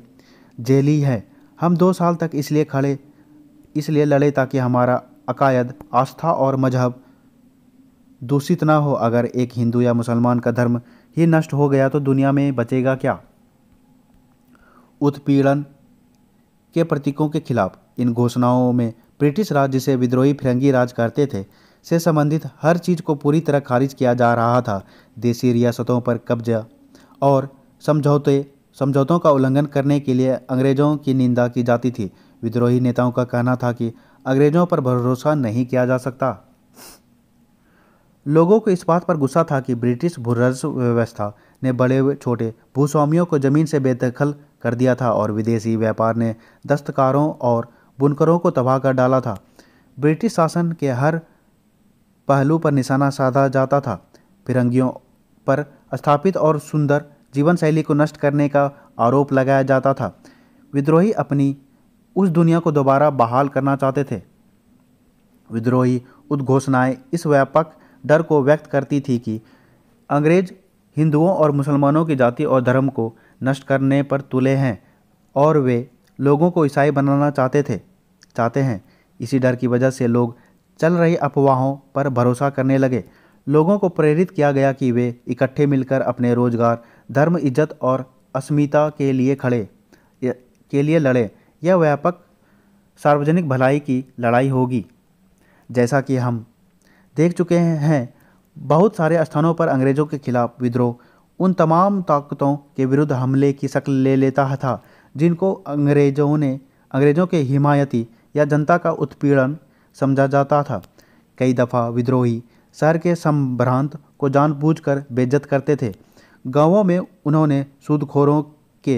झेली हैं। हम 2 साल तक इसलिए लड़े ताकि हमारा अकायद, आस्था और मजहब दूषित ना हो। अगर एक हिंदू या मुसलमान का धर्म ही नष्ट हो गया तो दुनिया में बचेगा क्या? उत्पीड़न के प्रतीकों के खिलाफ। इन घोषणाओं में ब्रिटिश राज, जिसे विद्रोही फिरंगी राज करते थे, से संबंधित हर चीज़ को पूरी तरह खारिज किया जा रहा था। देसी रियासतों पर कब्जा और समझौतों का उल्लंघन करने के लिए अंग्रेज़ों की निंदा की जाती थी। विद्रोही नेताओं का कहना था कि अंग्रेजों पर भरोसा नहीं किया जा सकता। लोगों को इस बात पर गुस्सा था कि ब्रिटिश भूराजस्व व्यवस्था ने बड़े छोटे भूस्वामियों को जमीन से बेदखल कर दिया था और विदेशी व्यापार ने दस्तकारों और बुनकरों को तबाह कर डाला था। ब्रिटिश शासन के हर पहलू पर निशाना साधा जाता था। फिरंगियों पर स्थापित और सुंदर जीवन शैली को नष्ट करने का आरोप लगाया जाता था। विद्रोही अपनी उस दुनिया को दोबारा बहाल करना चाहते थे। विद्रोही उद्घोषणाएं इस व्यापक डर को व्यक्त करती थी कि अंग्रेज हिंदुओं और मुसलमानों की जाति और धर्म को नष्ट करने पर तुले हैं और वे लोगों को ईसाई बनाना चाहते हैं। इसी डर की वजह से लोग चल रही अफवाहों पर भरोसा करने लगे। लोगों को प्रेरित किया गया कि वे इकट्ठे मिलकर अपने रोजगार, धर्म, इज्जत और अस्मिता के लिए लड़े। यह व्यापक सार्वजनिक भलाई की लड़ाई होगी। जैसा कि हम देख चुके हैं, बहुत सारे स्थानों पर अंग्रेजों के खिलाफ विद्रोह उन तमाम ताकतों के विरुद्ध हमले की शक्ल ले लेता था जिनको अंग्रेजों के हिमायती या जनता का उत्पीड़न समझा जाता था। कई दफ़ा विद्रोही शहर के संभ्रांत को जानबूझकर बेइज्जत करते थे। गांवों में उन्होंने सूदखोरों के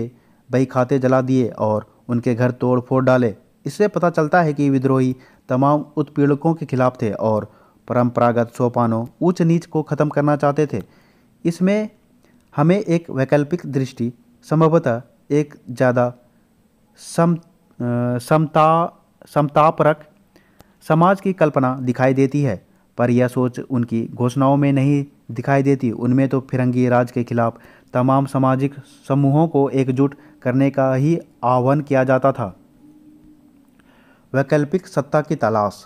बही खाते जला दिए और उनके घर तोड़ फोड़ डाले। इससे पता चलता है कि विद्रोही तमाम उत्पीड़कों के खिलाफ थे और परंपरागत सोपानों, ऊंच नीच को ख़त्म करना चाहते थे। इसमें हमें एक वैकल्पिक दृष्टि, संभवतः एक ज़्यादा समतापरक समाज की कल्पना दिखाई देती है, पर यह सोच उनकी घोषणाओं में नहीं दिखाई देती। उनमें तो फिरंगी राज के खिलाफ तमाम सामाजिक समूहों को एकजुट करने का ही आह्वान किया जाता था। वैकल्पिक सत्ता की तलाश।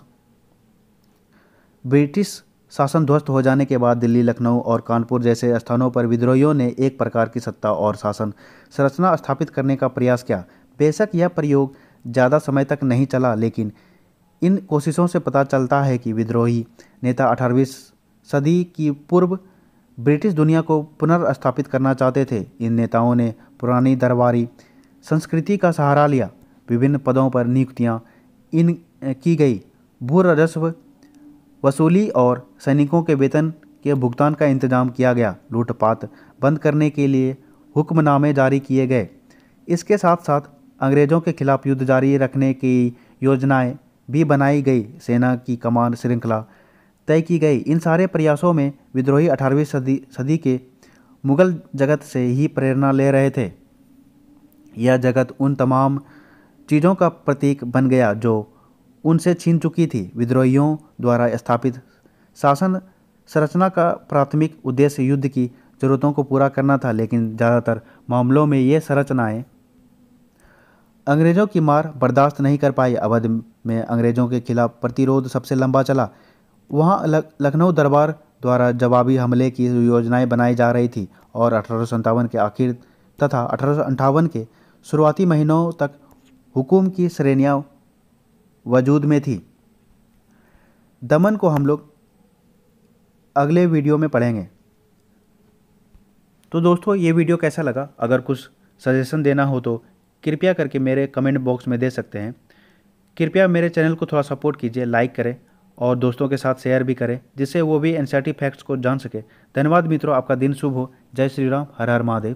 ब्रिटिश शासन ध्वस्त हो जाने के बाद दिल्ली, लखनऊ और कानपुर जैसे स्थानों पर विद्रोहियों ने एक प्रकार की सत्ता और शासन संरचना स्थापित करने का प्रयास किया। बेशक यह प्रयोग ज़्यादा समय तक नहीं चला, लेकिन इन कोशिशों से पता चलता है कि विद्रोही नेता 18वीं सदी की पूर्व ब्रिटिश दुनिया को पुनर्स्थापित करना चाहते थे। इन नेताओं ने पुरानी दरबारी संस्कृति का सहारा लिया। विभिन्न पदों पर नियुक्तियां की गई, भू राजस्व वसूली और सैनिकों के वेतन के भुगतान का इंतजाम किया गया। लूटपाट बंद करने के लिए हुक्मनामे जारी किए गए। इसके साथ साथ अंग्रेज़ों के खिलाफ युद्ध जारी रखने की योजनाएं भी बनाई गई। सेना की कमान श्रृंखला तय की गई। इन सारे प्रयासों में विद्रोही 18वीं सदी के मुगल जगत से ही प्रेरणा ले रहे थे। यह जगत उन तमाम चीज़ों का प्रतीक बन गया जो उनसे छीन चुकी थी। विद्रोहियों द्वारा स्थापित शासन संरचना का प्राथमिक उद्देश्य युद्ध की ज़रूरतों को पूरा करना था, लेकिन ज़्यादातर मामलों में ये संरचनाएं अंग्रेज़ों की मार बर्दाश्त नहीं कर पाई। अवध में अंग्रेज़ों के खिलाफ प्रतिरोध सबसे लंबा चला। वहाँ लखनऊ दरबार द्वारा जवाबी हमले की योजनाएं बनाई जा रही थी और 1857 के आखिर तथा 1858 के शुरुआती महीनों तक हुकूम की श्रेणियाँ वजूद में थी। दमन को हम लोग अगले वीडियो में पढ़ेंगे। तो दोस्तों, ये वीडियो कैसा लगा? अगर कुछ सजेशन देना हो तो कृपया करके मेरे कमेंट बॉक्स में दे सकते हैं। कृपया मेरे चैनल को थोड़ा सपोर्ट कीजिए, लाइक करें और दोस्तों के साथ शेयर भी करें, जिससे वो भी एनसीईआरटी फैक्ट्स को जान सके। धन्यवाद मित्रों, आपका दिन शुभ हो। जय श्री राम, हर हर महादेव।